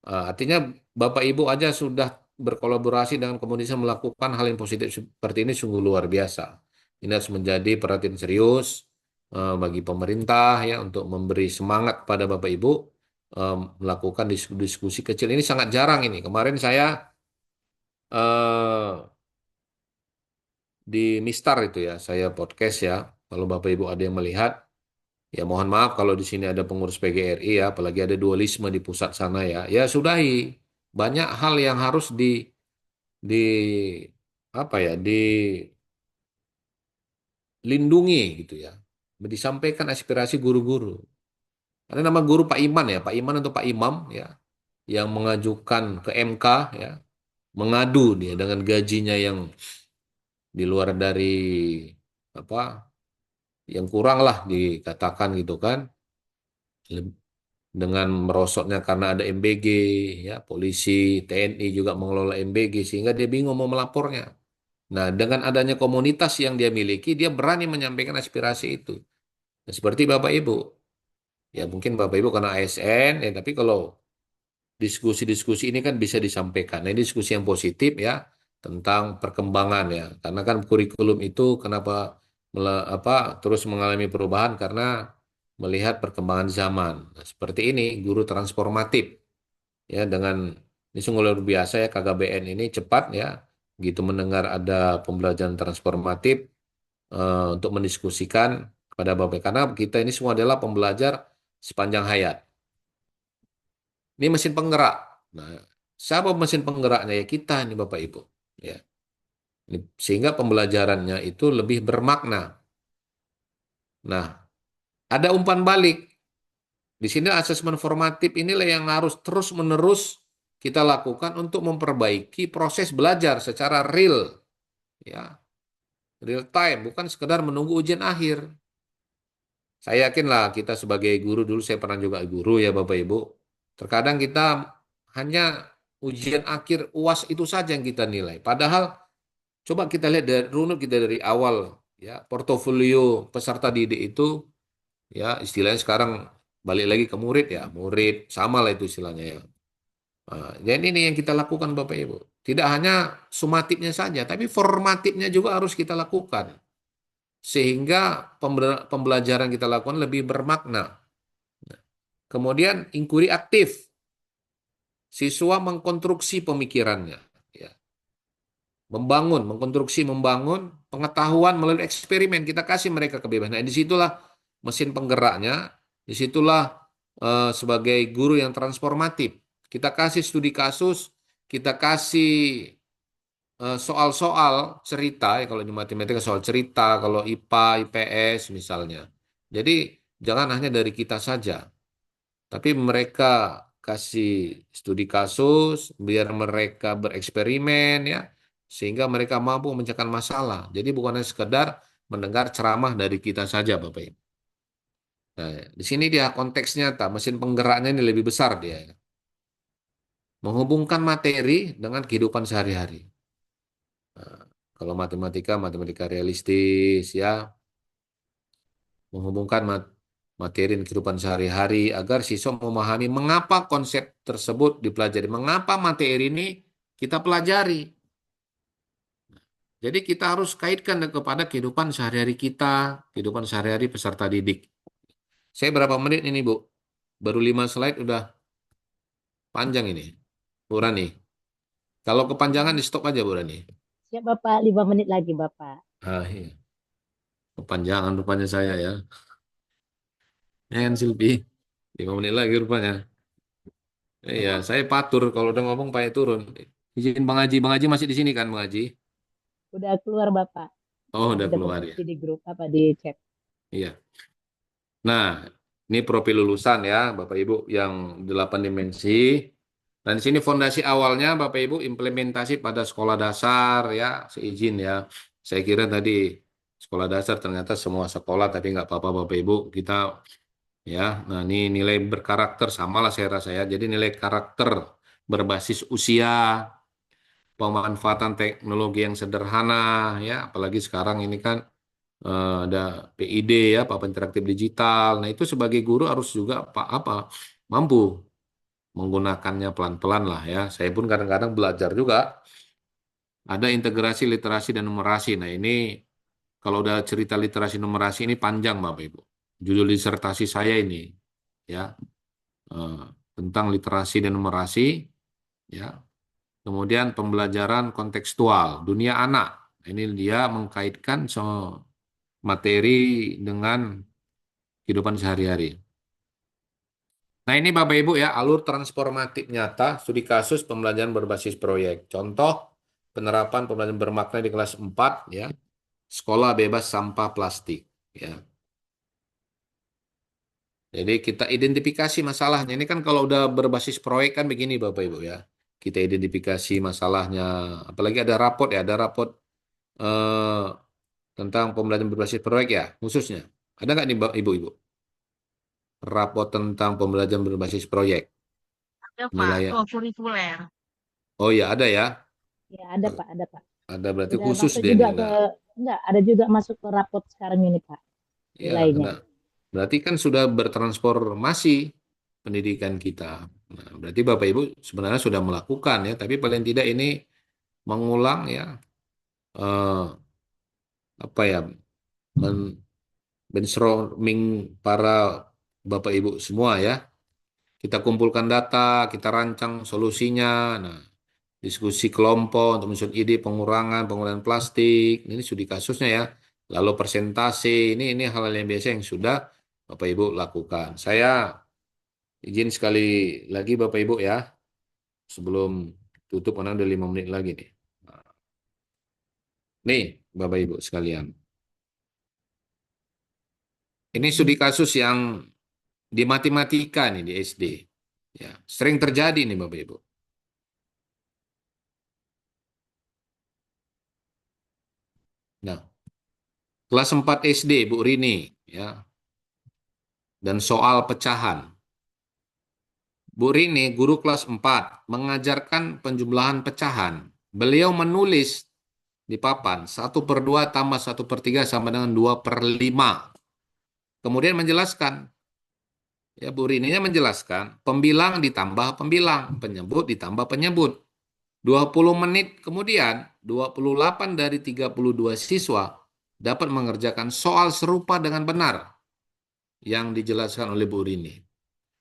Artinya Bapak Ibu aja sudah berkolaborasi dengan komunitas melakukan hal yang positif seperti ini sungguh luar biasa. Ini harus menjadi perhatian serius bagi pemerintah ya untuk memberi semangat kepada Bapak Ibu melakukan diskusi kecil ini sangat jarang ini. Kemarin saya eh, di Mistar itu ya, saya podcast ya. Kalau Bapak Ibu ada yang melihat, ya mohon maaf kalau di sini ada pengurus PGRI ya, apalagi ada dualisme di pusat sana ya. Ya sudahi. Banyak hal yang harus di apa ya, dilindungi gitu ya. Disampaikan aspirasi guru-guru. Ada nama guru Pak Iman ya, Pak Iman atau Pak Imam ya, yang mengajukan ke MK ya, mengadu dia dengan gajinya yang di luar dari apa, yang kurang lah dikatakan gitu kan. Dengan merosotnya karena ada MBG, ya polisi, TNI juga mengelola MBG sehingga dia bingung mau melapornya. Nah, dengan adanya komunitas yang dia miliki, dia berani menyampaikan aspirasi itu. Nah, seperti Bapak Ibu, ya mungkin Bapak Ibu karena ASN, ya tapi kalau diskusi-diskusi ini kan bisa disampaikan. Nah, ini diskusi yang positif ya tentang perkembangan ya. Karena kan kurikulum itu kenapa terus mengalami perubahan karena melihat perkembangan zaman. Nah, seperti ini guru transformatif ya dengan ini sungguh luar biasa ya KKBN ini cepat ya gitu mendengar ada pembelajaran transformatif untuk mendiskusikan kepada Bapak karena kita ini semua adalah pembelajar sepanjang hayat. Ini mesin penggerak. Nah, siapa mesin penggeraknya ya kita ini Bapak Ibu. Ya. Sehingga pembelajarannya itu lebih bermakna. Nah, ada umpan balik. Di sini asesmen formatif inilah yang harus terus-menerus kita lakukan untuk memperbaiki proses belajar secara real. Ya, real time, bukan sekedar menunggu ujian akhir. Saya yakin lah kita sebagai guru dulu saya pernah juga guru ya Bapak Ibu. Terkadang kita hanya ujian akhir UAS itu saja yang kita nilai. Padahal coba kita lihat dari runut kita dari awal ya portofolio peserta didik itu ya istilahnya sekarang balik lagi ke murid ya murid sama lah itu istilahnya ya. Nah, jadi ini yang kita lakukan Bapak Ibu. Tidak hanya sumatifnya saja, tapi formatifnya juga harus kita lakukan sehingga pembelajaran kita lakukan lebih bermakna. Kemudian inquiry aktif, siswa mengkonstruksi pemikirannya, ya. Mengkonstruksi, membangun pengetahuan melalui eksperimen. Kita kasih mereka kebebasan. Nah, disitulah mesin penggeraknya, disitulah sebagai guru yang transformatif. Kita kasih studi kasus, kita kasih soal-soal cerita, ya kalau di matematika soal cerita, kalau IPA, IPS misalnya. Jadi jangan hanya dari kita saja. Tapi mereka kasih studi kasus, biar mereka bereksperimen ya, sehingga mereka mampu memecahkan masalah. Jadi bukan hanya sekedar mendengar ceramah dari kita saja, Bapak Ibu. Nah, di sini dia konteksnya, mesin penggeraknya ini lebih besar dia. Menghubungkan materi dengan kehidupan sehari-hari. Nah, Kalau matematika realistis ya, menghubungkan materi dan kehidupan sehari-hari agar siswa memahami mengapa konsep tersebut dipelajari, mengapa materi ini kita pelajari. Jadi kita harus kaitkan kepada kehidupan sehari-hari kita, kehidupan sehari-hari peserta didik. Saya berapa menit ini, Bu? Baru 5 slide udah panjang ini. Bu Rani. Kalau kepanjangan di stop aja, Bu Rani. Siap Bapak, 5 menit lagi Bapak. Ah, iya. Kepanjangan rupanya saya ya. Ya kan Silvi? 5 menit lagi rupanya. Iya, saya patur kalau udah ngomong pakai turun. Izin Bang Haji masih di sini kan Bang Haji? Udah keluar Bapak. Oh, Tadi udah dapat keluar ya. posisi di grup apa di chat. Iya. Nah, ini profil lulusan ya, Bapak Ibu yang 8 dimensi. Dan di sini fondasi awalnya Bapak Ibu implementasi pada sekolah dasar ya, seizin ya. Saya kira tadi sekolah dasar ternyata semua sekolah tapi nggak apa-apa Bapak Ibu. Kita ya, nah ini nilai berkarakter samalah saya rasa ya. Jadi nilai karakter berbasis usia, pemanfaatan teknologi yang sederhana ya, apalagi sekarang ini kan ada PID ya, papan interaktif digital. Nah, itu sebagai guru harus juga apa mampu menggunakannya pelan-pelan lah ya. Saya pun kadang-kadang belajar juga ada integrasi literasi dan numerasi. Nah, ini kalau udah cerita literasi numerasi ini panjang Bapak Ibu. Judul disertasi saya ini ya, eh, tentang literasi dan numerasi ya. Kemudian pembelajaran kontekstual, dunia anak. Ini dia mengkaitkan materi dengan kehidupan sehari-hari. Nah ini Bapak Ibu ya, alur transformatif nyata studi kasus pembelajaran berbasis proyek. Contoh penerapan pembelajaran bermakna di kelas 4 ya, sekolah bebas sampah plastik ya. Jadi kita identifikasi masalahnya. Ini kan kalau udah berbasis proyek kan begini Bapak Ibu ya. Kita identifikasi masalahnya, apalagi ada rapot ya, ada rapot eh, tentang pembelajaran berbasis proyek ya, khususnya. Ada nggak nih Ibu-Ibu? Rapot tentang pembelajaran berbasis proyek. Ada Pak, Penilaian. kurikuler. Oh ya ada ya. Ya ada Pak, ada Pak. Ada berarti Udah khusus masuk dia juga nih. ke Nah, enggak, ada juga masuk ke rapot sekarang ini Pak, ya, nilainya. nah, berarti kan sudah bertransformasi pendidikan kita. Nah, berarti Bapak Ibu sebenarnya sudah melakukan ya, tapi paling tidak ini mengulang ya eh, apa ya men brainstorming para Bapak Ibu semua ya. Kita kumpulkan data, kita rancang solusinya. Nah, diskusi kelompok untuk menyusun ide pengurangan plastik. Ini studi kasusnya ya. Lalu presentasi, ini hal-hal yang biasa yang sudah Bapak Ibu lakukan. Saya izin sekali lagi Bapak Ibu ya, sebelum tutup karena udah 5 menit lagi nih. Nah, nih Bapak Ibu sekalian. Ini studi kasus yang di matematika nih di SD. Ya, sering terjadi nih Bapak Ibu. Nah, kelas 4 SD Bu Rini ya, dan soal pecahan. Bu Rini, guru kelas 4, mengajarkan penjumlahan pecahan. Beliau menulis di papan 1/2 tambah 1/3 sama dengan 2/5. Kemudian menjelaskan, ya Bu Rininya menjelaskan, pembilang ditambah pembilang, penyebut ditambah penyebut. 20 menit kemudian, 28 dari 32 siswa dapat mengerjakan soal serupa dengan benar yang dijelaskan oleh Bu Rini.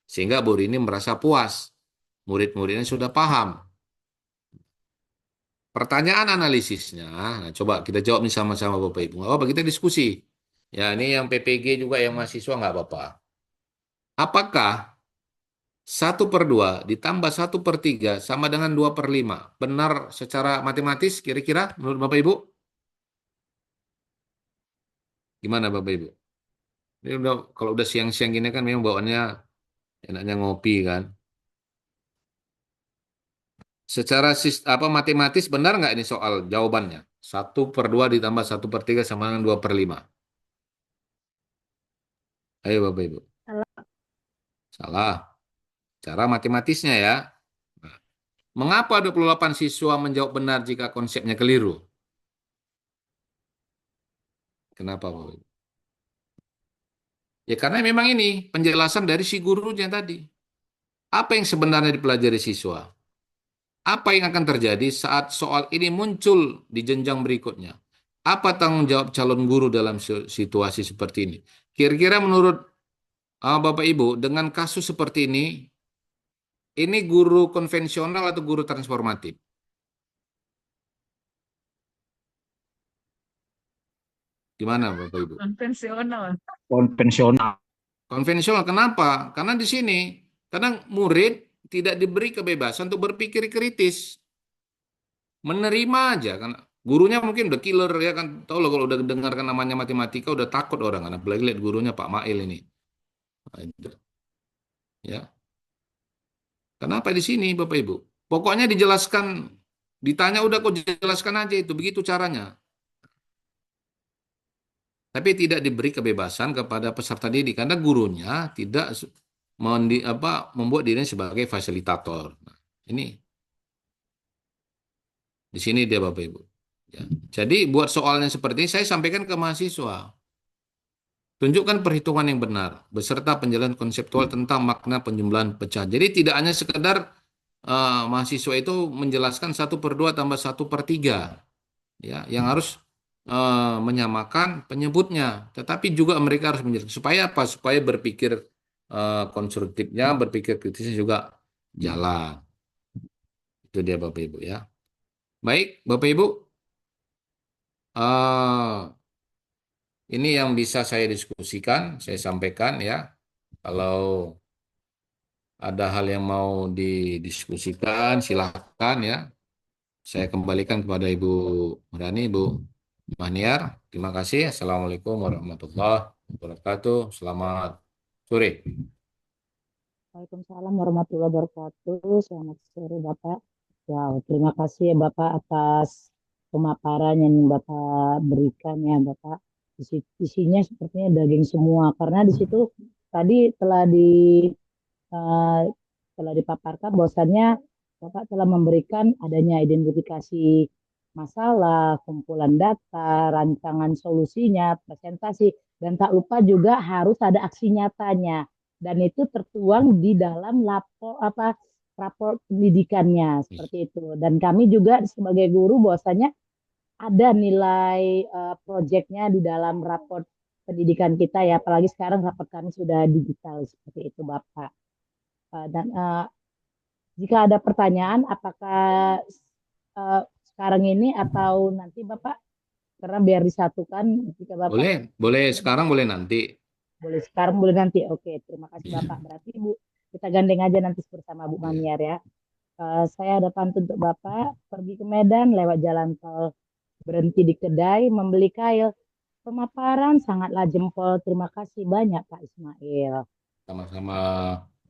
Sehingga Bu Rini merasa puas. Murid-muridnya sudah paham. Pertanyaan analisisnya, nah coba kita jawab nih sama-sama Bapak Ibu. Nggak apa-apa, kita diskusi. Ya, ini yang PPG juga yang mahasiswa nggak apa-apa. Apakah 1/2 ditambah 1/3 sama dengan 2/5? Benar secara matematis kira-kira menurut Bapak Ibu? Gimana Bapak Ibu? Ini udah, kalau udah siang-siang gini kan memang bawaannya enaknya ngopi kan. Secara matematis benar nggak ini soal jawabannya? 1/2 ditambah 1/3 sama dengan 2/5. Ayo Bapak Ibu. Salah. Salah. Cara matematisnya ya. Nah, mengapa 28 siswa menjawab benar jika konsepnya keliru? Kenapa, Bapak Ibu? Ya karena memang ini penjelasan dari si gurunya tadi. Apa yang sebenarnya dipelajari siswa? Apa yang akan terjadi saat soal ini muncul di jenjang berikutnya? Apa tanggung jawab calon guru dalam situasi seperti ini? Kira-kira menurut Bapak Ibu, dengan kasus seperti ini guru konvensional atau guru transformatif? Gimana Bapak Ibu? konvensional. Konvensional. Konvensional, kenapa? Karena di sini, kadang murid tidak diberi kebebasan untuk berpikir kritis. Menerima aja, kan gurunya mungkin udah killer ya kan. Tahu loh kalau udah dengarkan namanya matematika udah takut orang kan. Apalagi lihat gurunya Pak Mail ini. Nah, itu. Ya. Kenapa di sini Bapak Ibu? Pokoknya dijelaskan, ditanya udah kok jelaskan aja itu, begitu caranya. Tapi tidak diberi kebebasan kepada peserta didik karena gurunya tidak membuat dirinya sebagai fasilitator. Nah, ini di sini dia Bapak Ibu. Ya. Jadi buat soalnya seperti ini saya sampaikan ke mahasiswa. Tunjukkan perhitungan yang benar beserta penjelasan konseptual tentang makna penjumlahan pecahan. Jadi tidak hanya sekedar mahasiswa itu menjelaskan 1/2 tambah 1/3, ya, yang harus menyamakan penyebutnya, tetapi juga mereka harus menjelaskan supaya apa? Supaya berpikir konstruktifnya, berpikir kritisnya juga jalan. Itu dia Bapak Ibu ya. Baik Bapak Ibu, eh, ini yang bisa saya diskusikan, saya sampaikan ya. Kalau ada hal yang mau didiskusikan, silakan ya. Saya kembalikan kepada Ibu Rani, Ibu Maniar. Terima kasih. Assalamualaikum warahmatullahi wabarakatuh. Selamat sore. Waalaikumsalam warahmatullahi wabarakatuh. Selamat sore Bapak. Ya, terima kasih ya Bapak atas pemaparan yang Bapak berikan ya Bapak. Isinya sepertinya daging semua karena di situ tadi eh, telah dipaparkan bahwasannya Bapak telah memberikan adanya identifikasi masalah, kumpulan data, rancangan solusinya, presentasi, dan tak lupa juga harus ada aksi nyatanya. Dan itu tertuang di dalam rapor pendidikannya seperti itu. Dan kami juga sebagai guru bahwasanya ada nilai proyeknya di dalam rapor pendidikan kita ya, apalagi sekarang rapor kami sudah digital seperti itu Bapak. Dan jika ada pertanyaan, apakah sekarang ini atau nanti Bapak, karena biar disatukan, jika Bapak Boleh sekarang, boleh nanti. boleh sekarang, boleh nanti. Oke, terima kasih Bapak. Berarti Bu, kita gandeng aja nanti bersama Bu Iya. Maniar ya. Saya ada pantun untuk Bapak, pergi ke Medan lewat jalan tol, berhenti di kedai, membeli kail. Pemaparan sangatlah jempol. Terima kasih banyak Pak Ismail. Sama-sama,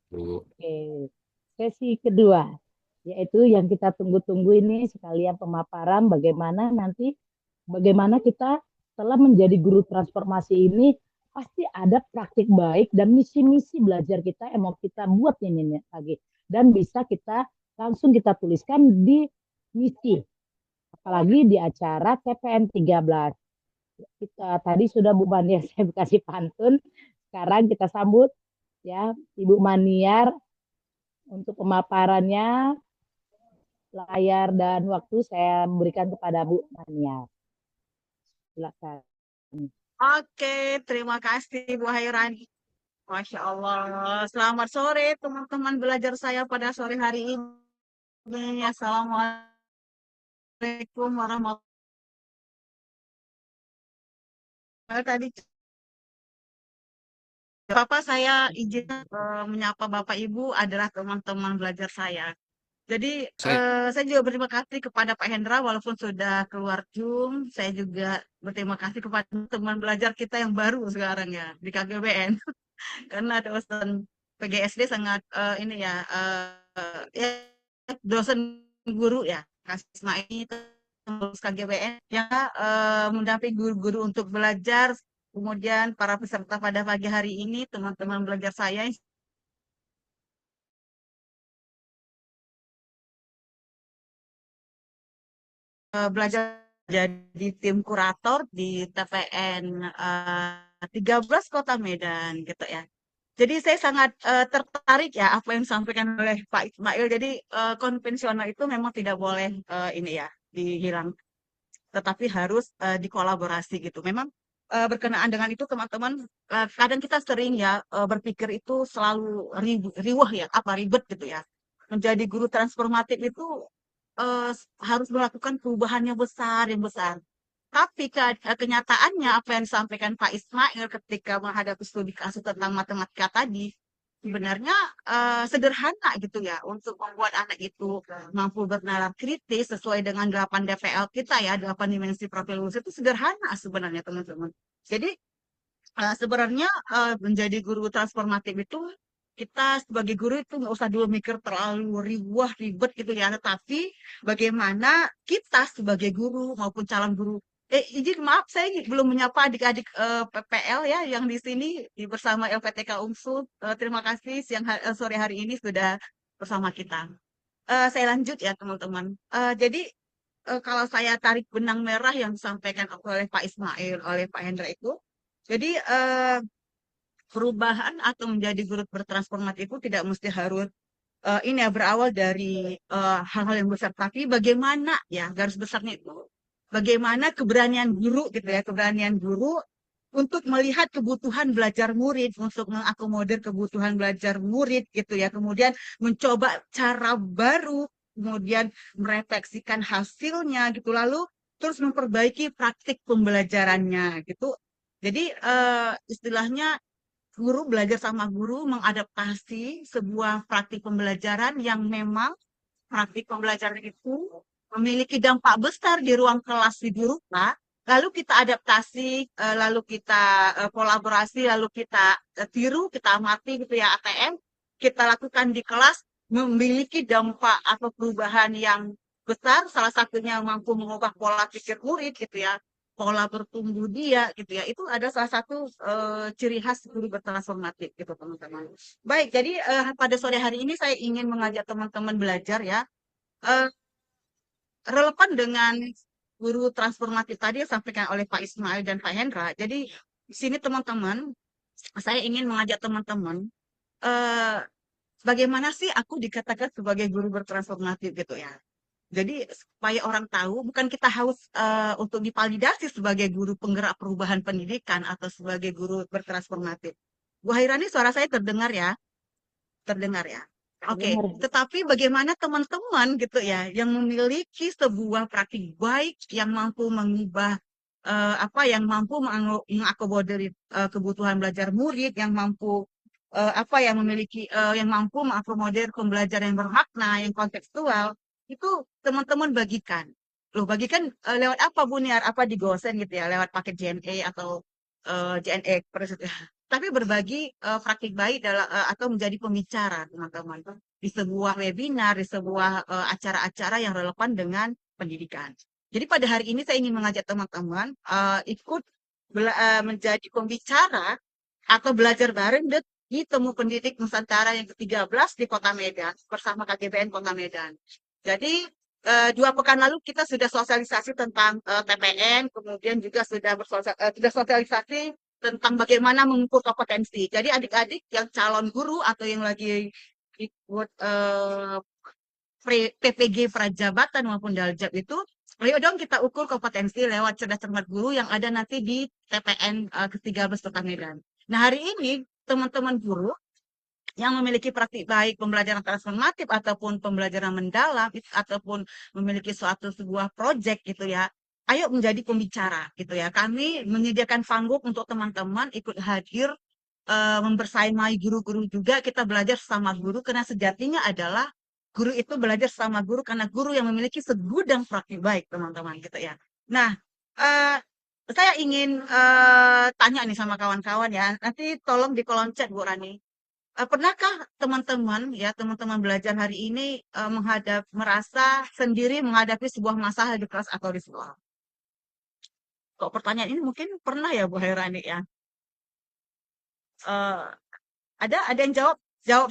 Bu. Oke, sesi kedua, yaitu yang kita tunggu-tunggu ini sekalian pemaparan bagaimana kita telah menjadi guru transformasi ini pasti ada praktik baik dan misi-misi belajar kita yang mau kita buat ini lagi dan bisa langsung kita tuliskan di misi, apalagi di acara TPN 13. Kita tadi sudah Bu Maniar saya kasih pantun, sekarang kita sambut ya Ibu Maniar untuk pemaparannya. Layar dan waktu saya berikan kepada Bu Maniar. Silakan. Oke, terima kasih Bu Hairani. Masya Allah. Selamat sore teman-teman belajar saya pada sore hari ini. Assalamualaikum warahmatullahi wabarakatuh. Tadi Bapak saya izin menyapa Bapak Ibu adalah teman-teman belajar saya. Jadi Saya saya juga berterima kasih kepada Pak Hendra walaupun sudah keluar Zoom. Saya juga berterima kasih kepada teman belajar kita yang baru sekarang ya di KGBN. Karena dosen PGSD sangat ini ya, ya dosen guru ya Kasih Ismail itu terus KGBN yang mendampingi guru-guru untuk belajar. Kemudian para peserta pada pagi hari ini teman-teman belajar saya belajar jadi tim kurator di TPN 13 Kota Medan gitu ya. Jadi saya sangat tertarik ya apa yang disampaikan oleh Pak Ismail. Jadi konvensional itu memang tidak boleh ini ya dihilang, tetapi harus dikolaborasi gitu. Memang berkenaan dengan itu teman-teman, kadang kita sering ya berpikir itu selalu riwah ya, apa ribet gitu ya. Menjadi guru transformatif itu harus melakukan perubahan yang besar. Tapi kenyataannya apa yang disampaikan Pak Ismail ketika menghadapi studi kasus tentang matematika tadi, sebenarnya sederhana gitu ya untuk membuat anak itu mampu bernalar kritis sesuai dengan 8 DPL kita ya, 8 dimensi profil lulus itu sederhana sebenarnya teman-teman. Jadi sebenarnya menjadi guru transformatif itu kita sebagai guru itu nggak usah dulu mikir terlalu riwah ribet gitu ya, tetapi bagaimana kita sebagai guru maupun calon guru. Izin maaf saya belum menyapa adik-adik PPL ya yang di sini bersama LPTK UNSUL. Terima kasih sore hari ini sudah bersama kita. Saya lanjut ya teman-teman. Jadi kalau saya tarik benang merah yang disampaikan oleh Pak Ismail, oleh Pak Hendra itu, jadi perubahan atau menjadi guru bertransformasi itu tidak mesti harus ini ya berawal dari hal-hal yang besar, tapi bagaimana ya garis besarnya itu, bagaimana keberanian guru gitu ya, keberanian guru untuk melihat kebutuhan belajar murid, untuk mengakomodir kebutuhan belajar murid gitu ya, kemudian mencoba cara baru, kemudian merefleksikan hasilnya gitu, lalu terus memperbaiki praktik pembelajarannya gitu. Jadi istilahnya guru belajar sama guru mengadaptasi sebuah praktik pembelajaran yang memang praktik pembelajaran itu memiliki dampak besar di ruang kelas di guru Pak. Lalu kita adaptasi, lalu kita kolaborasi, lalu kita tiru, kita amati gitu ya ATM, kita lakukan di kelas memiliki dampak atau perubahan yang besar, salah satunya mampu mengubah pola pikir murid gitu ya, pola bertumbuh dia gitu ya, itu ada salah satu ciri khas guru bertransformatif gitu teman-teman. Baik, jadi pada sore hari ini saya ingin mengajak teman-teman belajar ya, eh, relevan dengan guru transformatif tadi yang disampaikan oleh Pak Ismail dan Pak Hendra. Jadi di sini teman-teman, saya ingin mengajak teman-teman, eh, bagaimana sih aku dikatakan sebagai guru bertransformatif gitu ya. Jadi supaya orang tahu, bukan kita haus untuk divalidasi sebagai guru penggerak perubahan pendidikan atau sebagai guru bertransformatif. Bu Hairani, suara saya terdengar ya? Terdengar ya? Oke, Dengar. tetapi bagaimana teman-teman gitu ya, yang memiliki sebuah praktik baik yang mampu mengubah yang mampu mengakomodir kebutuhan belajar murid, yang mampu yang memiliki yang mampu mengakomodir pembelajaran yang bermakna, yang kontekstual, itu teman-teman bagikan. Loh, bagikan lewat apa Bu Niar? Apa di Gosen gitu ya, lewat paket JNE atau JNE tapi berbagi praktik baik dalam atau menjadi pembicara teman-teman di sebuah webinar, di sebuah acara-acara yang relevan dengan pendidikan. Jadi pada hari ini saya ingin mengajak teman-teman ikut menjadi pembicara atau belajar bareng di Temu Pendidik Nusantara yang ke-13 di Kota Medan bersama KGBN Kota Medan. Jadi 2 pekan lalu kita sudah sosialisasi tentang TPN, kemudian juga sudah sosialisasi tentang bagaimana mengukur kompetensi. Jadi adik-adik yang calon guru atau yang lagi ikut PPG Prajabatan maupun Daljab itu, ayo dong kita ukur kompetensi lewat cerdas cermat guru yang ada nanti di TPN ke-13 Kota Medan. Nah hari ini teman-teman guru yang memiliki praktik baik pembelajaran transformatif ataupun pembelajaran mendalam ataupun memiliki sebuah proyek gitu ya, ayo menjadi pembicara gitu ya. Kami menyediakan panggung untuk teman-teman ikut hadir membersamai guru-guru juga, kita belajar sama guru karena sejatinya adalah guru itu belajar sama guru karena guru yang memiliki segudang praktik baik teman-teman gitu ya. Nah, saya ingin tanya nih sama kawan-kawan ya, nanti tolong di kolom chat Bu Rani. Pernahkah teman-teman ya teman-teman belajar hari ini merasa sendiri menghadapi sebuah masalah di kelas atau di sekolah? Kok pertanyaan ini mungkin pernah ya Bu Hairani ya? Eh, ada yang jawab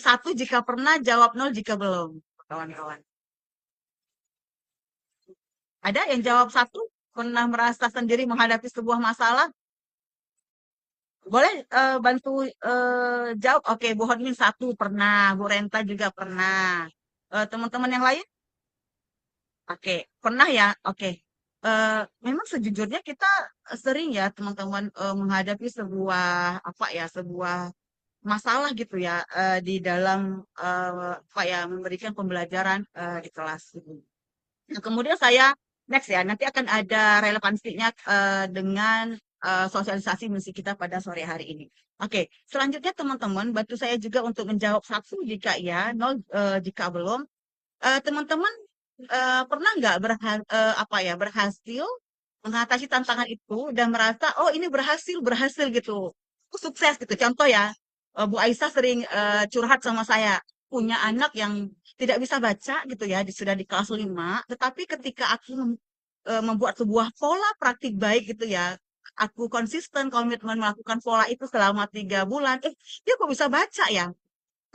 1 jika pernah, jawab 0 jika belum, kawan-kawan. Ada yang jawab 1? pernah merasa sendiri menghadapi sebuah masalah? Boleh bantu jawab? Oke, Bu Hormin satu pernah, Bu Renta juga pernah. Teman-teman yang lain? Oke, pernah ya? Oke. Memang sejujurnya kita sering ya teman-teman menghadapi sebuah apa ya, sebuah masalah gitu ya di dalam apa ya memberikan pembelajaran di kelas gitu. Nah, kemudian saya next ya, nanti akan ada relevansinya dengan sosialisasi misi kita pada sore hari ini. Oke, selanjutnya teman-teman bantu saya juga untuk menjawab satu jika ya, nol jika belum. Teman-teman pernah nggak apa ya berhasil mengatasi tantangan itu dan merasa oh ini berhasil berhasil gitu, aku sukses gitu. Contoh ya, Bu Aisyah sering curhat sama saya punya anak yang tidak bisa baca gitu ya, sudah di kelas 5, tetapi ketika aku membuat sebuah pola praktik baik gitu ya, aku konsisten komitmen melakukan pola itu selama 3 bulan, dia kok bisa baca ya?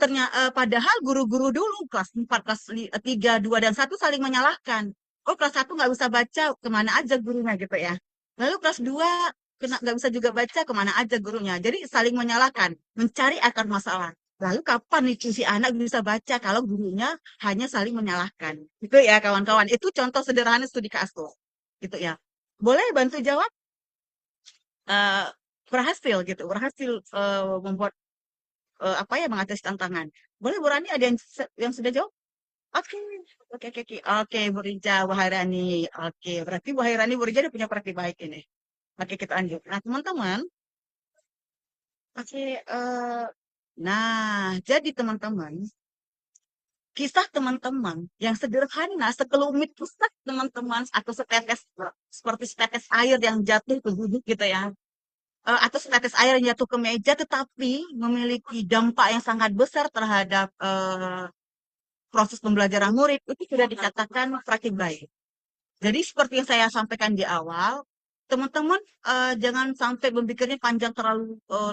Ternyata padahal guru-guru dulu kelas 4, kelas 3, 2, dan 1 saling menyalahkan. Oh, kelas 1 nggak bisa baca, kemana aja gurunya gitu ya. Lalu kelas 2 nggak bisa juga baca, kemana aja gurunya. Jadi saling menyalahkan, mencari akar masalah. Lalu kapan nih si anak bisa baca kalau gurunya hanya saling menyalahkan? Itu ya kawan-kawan. Itu contoh sederhana studi kasus. Gitu ya. Boleh bantu jawab? Eh, berhasil gitu, berhasil membuat apa ya mengatasi tantangan. Boleh Bu Rani ada yang sudah jawab? Oke, oke, oke, oke, oke, Bu Rija, Bu Hairani. Oke, berarti Bu Hairani, Bu Rija udah punya praktik baik ini. Oke, kita lanjut. Nah, teman-teman, oke, nah, jadi teman-teman, kisah teman-teman yang sederhana, sekelumit kisah teman-teman atau setetes seperti setetes air yang jatuh ke gubuk gitu ya, atau setetes air yang jatuh ke meja, tetapi memiliki dampak yang sangat besar terhadap proses pembelajaran murid itu sudah dikatakan praktik baik. Jadi seperti yang saya sampaikan di awal, teman-teman jangan sampai berpikirnya panjang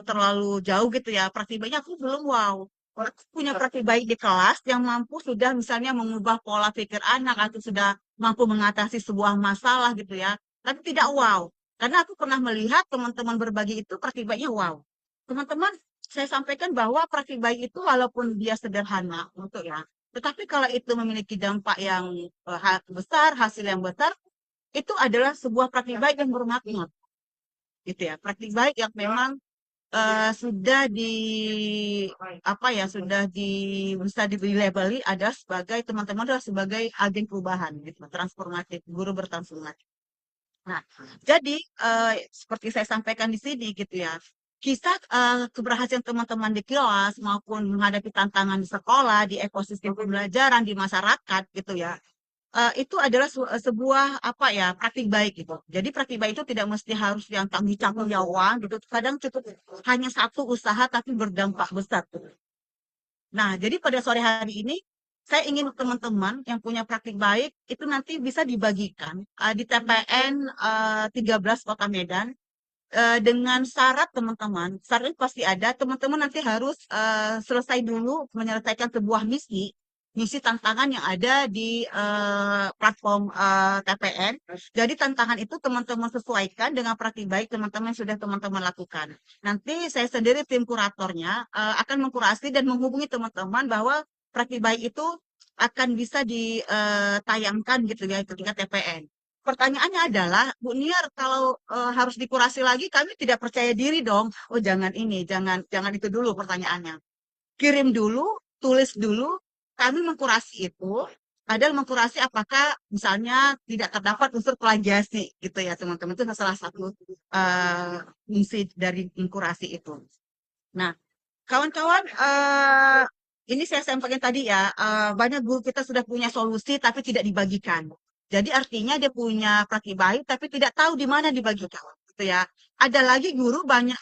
terlalu jauh gitu ya. Praktik baiknya aku belum wow. Aku punya praktik baik di kelas yang mampu sudah misalnya mengubah pola pikir anak atau sudah mampu mengatasi sebuah masalah gitu ya. Tapi tidak wow. Karena aku pernah melihat teman-teman berbagi itu praktik baiknya wow. Teman-teman, saya sampaikan bahwa praktik baik itu walaupun dia sederhana untuk ya, tetapi kalau itu memiliki dampak yang besar, hasil yang besar, itu adalah sebuah praktik baik yang bermakna. Gitu ya, praktik baik yang memang sudah di apa ya, sudah bisa dilabeli ada sebagai teman-teman adalah sebagai agen perubahan gitu, transformatif, guru bertransformasi. Nah, jadi seperti saya sampaikan di sini gitu ya, kisah keberhasilan teman-teman di kelas maupun menghadapi tantangan di sekolah, di ekosistem pembelajaran, di masyarakat gitu ya, itu adalah sebuah apa ya praktik baik gitu. Jadi praktik baik itu tidak mesti harus yang tanggung-tanggung nyawa gitu. Kadang cukup hanya satu usaha tapi berdampak besar. Gitu. Nah, jadi pada sore hari ini saya ingin teman-teman yang punya praktik baik itu nanti bisa dibagikan di TPN 13 Kota Medan dengan syarat teman-teman. Syarat pasti ada. Teman-teman nanti harus selesai dulu menyelesaikan sebuah misi tantangan yang ada di platform TPN. Jadi tantangan itu teman-teman sesuaikan dengan praktik baik teman-teman yang sudah teman-teman lakukan. Nanti saya sendiri tim kuratornya akan mengkurasi dan menghubungi teman-teman bahwa praktik baik itu akan bisa ditayangkan gitu ya ketika TPN. Pertanyaannya adalah, Bu Niar, kalau harus dikurasi lagi, kami tidak percaya diri dong. Oh, jangan ini, jangan itu dulu pertanyaannya. Kirim dulu, tulis dulu, kami mengkurasi itu, adalah mengkurasi apakah misalnya tidak terdapat unsur plagiasi gitu ya teman-teman. Itu salah satu fungsi dari mengkurasi itu. Nah, kawan-kawan, ini saya sampaikan tadi ya, banyak guru kita sudah punya solusi tapi tidak dibagikan. Jadi artinya dia punya praktik baik tapi tidak tahu di mana dibagikan, gitu ya. Ada lagi guru banyak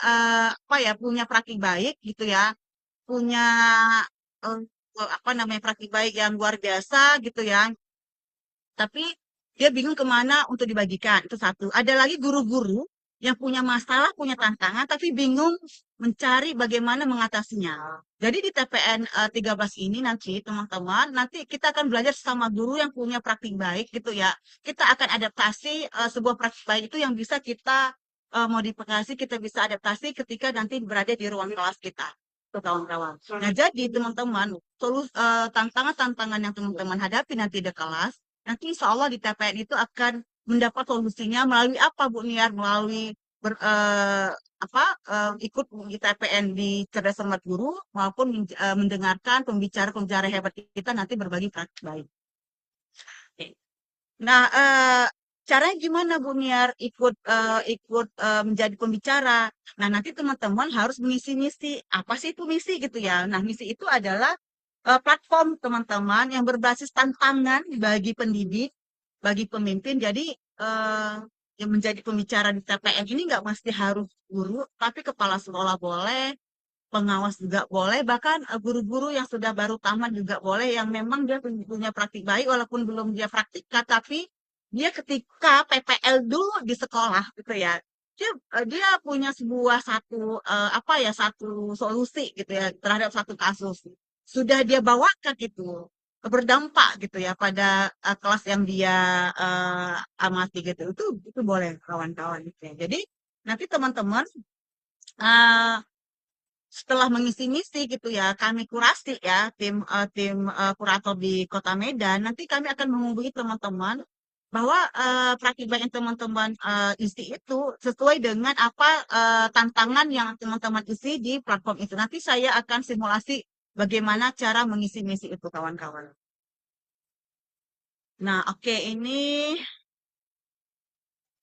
apa ya punya praktik baik gitu ya, punya eh, apa namanya praktik baik yang luar biasa gitu ya. Tapi dia bingung kemana untuk dibagikan itu satu. Ada lagi guru-guru yang punya masalah, punya tantangan, tapi bingung mencari bagaimana mengatasinya. Jadi di TPN 13 ini nanti teman-teman, nanti kita akan belajar sama guru yang punya praktik baik gitu ya. Kita akan adaptasi sebuah praktik baik itu yang bisa kita modifikasi, kita bisa adaptasi ketika nanti berada di ruang kelas kita. Tuh kawan-kawan. Nah, jadi teman-teman, tantangan-tantangan yang teman-teman hadapi nanti di kelas, nanti insya Allah di TPN itu akan mendapat solusinya melalui apa Bu Niar? Melalui ikut di TPN di Cerdas Cermat Guru maupun mendengarkan pembicara-pembicara hebat kita nanti berbagi praktik baik. Nah, caranya gimana Bu Niar ikut menjadi pembicara? Nah, nanti teman-teman harus mengisi misi. Apa sih itu misi gitu ya? Nah, misi itu adalah platform teman-teman yang berbasis tantangan bagi pendidik, bagi pemimpin. Jadi yang menjadi pembicara di TPN ini nggak mesti harus guru, tapi kepala sekolah boleh, pengawas juga boleh, bahkan guru-guru yang sudah baru tamat juga boleh, yang memang dia punya praktik baik, walaupun belum dia praktikkan, tapi dia ketika PPL dulu di sekolah gitu ya, dia punya sebuah satu solusi gitu ya terhadap satu kasus. Sudah dia bawakan itu berdampak gitu ya pada kelas yang dia amati gitu. Itu boleh kawan-kawan gitu ya. Jadi nanti teman-teman uh, setelah mengisi misi gitu ya, kami kurasi ya tim kurator di Kota Medan. Nanti kami akan menghubungi teman-teman bahwa praktik baik yang teman-teman isi itu sesuai dengan apa tantangan yang teman-teman isi di platform itu. Nanti saya akan simulasi bagaimana cara mengisi misi itu kawan-kawan. Nah, oke, ini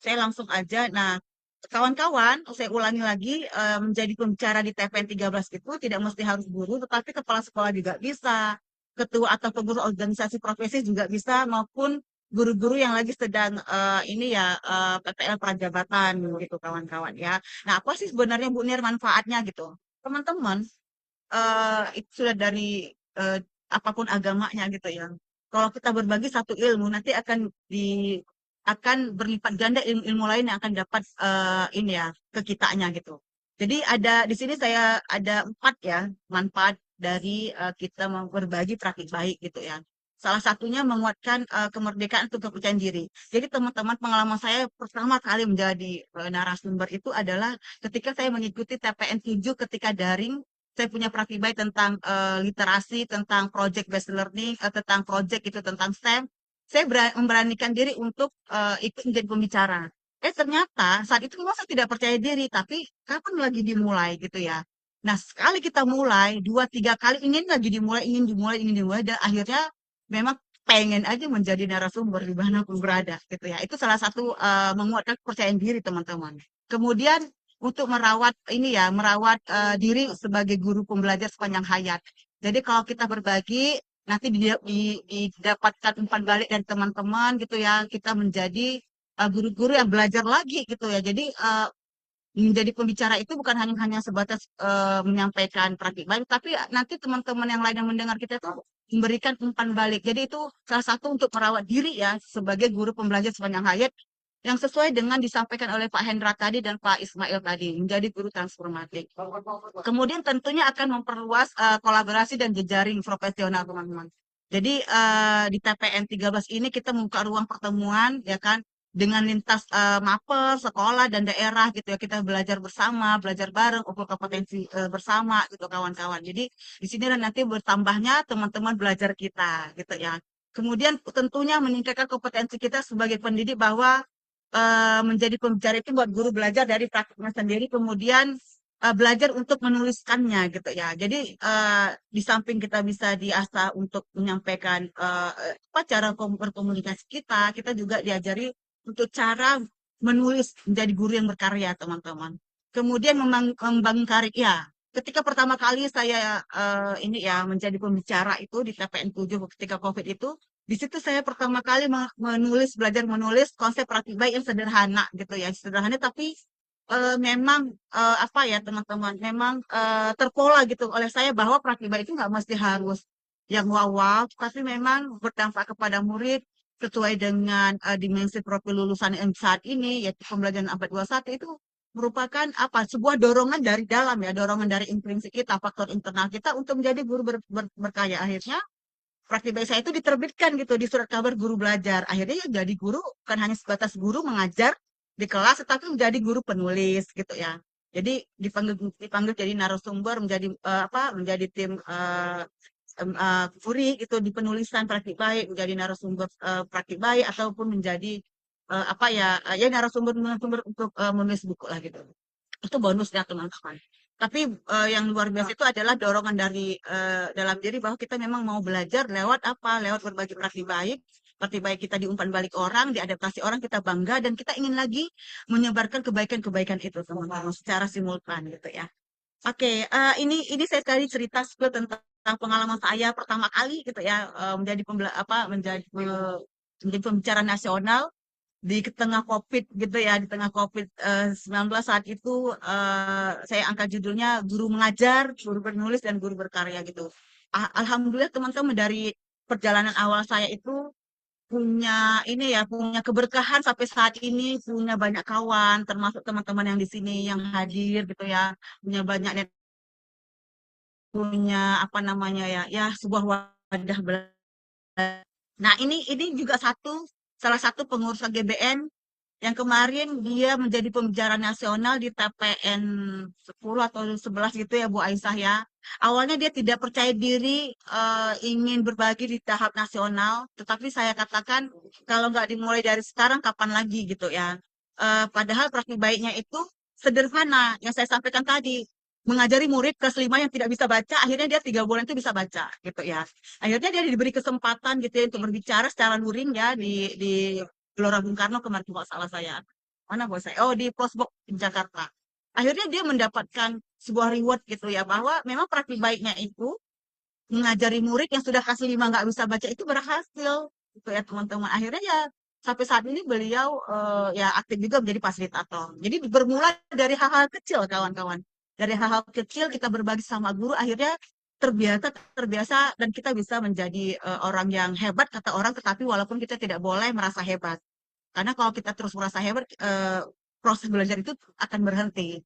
saya langsung aja. Nah, kawan-kawan, saya ulangi lagi, menjadi pembicara di TPN 13 itu tidak mesti harus guru, tetapi kepala sekolah juga bisa, ketua atau pengurus organisasi profesi juga bisa, maupun guru-guru yang lagi sedang ini ya PPL prajabatan gitu kawan-kawan ya. Nah, apa sih sebenarnya Bu Nir manfaatnya gitu? Teman-teman, itu sudah dari eh, apapun agamanya gitu ya. Kalau kita berbagi satu ilmu, nanti akan berlipat ganda ilmu-ilmu lain yang akan dapat ini ya ke kitanya gitu. Jadi di sini saya ada 4 ya manfaat dari kita berbagi praktik baik gitu ya. Salah satunya menguatkan kemerdekaan untuk kepercayaan diri. Jadi teman-teman, pengalaman saya pertama kali menjadi narasumber itu adalah ketika saya mengikuti TPN 7 ketika daring. Saya punya praktik baik tentang literasi, tentang project based learning, tentang project itu tentang STEM. Saya memberanikan diri untuk ikut menjadi pembicara. Ternyata saat itu memang saya tidak percaya diri, tapi kapan lagi dimulai gitu ya. Nah, sekali kita mulai, 2-3 kali ingin dimulai, dan akhirnya memang pengen aja menjadi narasumber di mana pun berada gitu ya. Itu salah satu menguatkan kepercayaan diri teman-teman. Kemudian untuk merawat diri sebagai guru pembelajar sepanjang hayat. Jadi kalau kita berbagi, nanti didapatkan umpan balik dari teman-teman gitu ya, kita menjadi guru-guru yang belajar lagi gitu ya. Jadi menjadi pembicara itu bukan hanya sebatas menyampaikan praktik baik, tapi nanti teman-teman yang lain yang mendengar kita itu memberikan umpan balik. Jadi itu salah satu untuk merawat diri ya sebagai guru pembelajar sepanjang hayat yang sesuai dengan disampaikan oleh Pak Hendra tadi dan Pak Ismail tadi, menjadi guru transformatif. Kemudian tentunya akan memperluas kolaborasi dan jejaring profesional teman-teman. Jadi di TPN 13 ini kita membuka ruang pertemuan ya kan dengan lintas mapel, sekolah dan daerah gitu ya. Kita belajar bersama, belajar bareng, ukur kompetensi bersama gitu kawan-kawan. Jadi di sini nanti bertambahnya teman-teman belajar kita gitu ya. Kemudian tentunya meningkatkan kompetensi kita sebagai pendidik bahwa menjadi pembicara itu buat guru belajar dari praktiknya sendiri, kemudian belajar untuk menuliskannya gitu ya. Jadi di samping kita bisa diasah untuk menyampaikan cara berkomunikasi kita juga diajari untuk cara menulis menjadi guru yang berkarya teman-teman. Kemudian membangun karya. Ketika pertama kali saya menjadi pembicara itu di TPN 7 ketika COVID itu, di situ saya pertama kali belajar menulis konsep praktik baik yang sederhana gitu ya, sederhana tapi memang teman-teman, memang terpola gitu oleh saya bahwa praktik baik itu nggak mesti harus yang wow-wow, tapi memang berdampak kepada murid sesuai dengan dimensi profil lulusan yang saat ini, yaitu pembelajaran abad 21 itu merupakan apa? Sebuah dorongan dari dalam ya, dorongan dari intrinsik kita, faktor internal kita untuk menjadi guru berkarya. Akhirnya praktik baik saya itu diterbitkan gitu di surat kabar guru belajar. Akhirnya ya jadi guru bukan hanya sebatas guru mengajar di kelas, tetapi menjadi guru penulis gitu ya. Jadi dipanggil dipanggil jadi narasumber, menjadi menjadi tim kuri gitu di penulisan praktik baik, menjadi narasumber praktik baik ataupun menjadi ya narasumber narasumber untuk menulis buku lah gitu. Itu bonusnya teman-teman. Tapi yang luar biasa itu adalah dorongan dari dalam diri bahwa kita memang mau belajar lewat apa? Lewat berbagi praktik baik. Praktik baik kita diumpan balik orang, diadaptasi orang, kita bangga dan kita ingin lagi menyebarkan kebaikan-kebaikan itu teman-teman secara simultan gitu ya. Oke, ini saya tadi cerita spill tentang pengalaman saya pertama kali gitu ya menjadi menjadi pembicara nasional di tengah COVID gitu ya, di tengah COVID-19 saat itu saya angkat judulnya guru mengajar, guru penulis dan guru berkarya gitu. Alhamdulillah teman-teman dari perjalanan awal saya itu punya keberkahan sampai saat ini, punya banyak kawan, termasuk teman-teman yang di sini yang hadir gitu ya, punya banyak punya apa namanya ya, ya sebuah wadah belajar. Nah, ini juga salah satu pengurus GBN yang kemarin dia menjadi pembicara nasional di TPN 10 atau 11 gitu ya Bu Aisyah ya. Awalnya dia tidak percaya diri ingin berbagi di tahap nasional, tetapi saya katakan kalau nggak dimulai dari sekarang kapan lagi gitu ya. Padahal praktik baiknya itu sederhana yang saya sampaikan tadi. Mengajari murid kelas 5 yang tidak bisa baca, akhirnya dia 3 bulan itu bisa baca gitu ya. Akhirnya dia diberi kesempatan gitu ya untuk berbicara secara luring ya di Gelora Bung Karno kemarin kalau salah saya. Mana bos saya? Oh di Prosbok Jakarta. Akhirnya dia mendapatkan sebuah reward gitu ya bahwa memang praktik baiknya itu mengajari murid yang sudah kelas 5 nggak bisa baca itu berhasil gitu ya teman-teman. Akhirnya ya sampai saat ini beliau ya aktif juga menjadi fasilitator. Jadi bermula dari hal-hal kecil kawan-kawan. Dari hal-hal kecil kita berbagi sama guru akhirnya terbiasa terbiasa dan kita bisa menjadi orang yang hebat kata orang tetapi walaupun kita tidak boleh merasa hebat. Karena kalau kita terus merasa hebat proses belajar itu akan berhenti.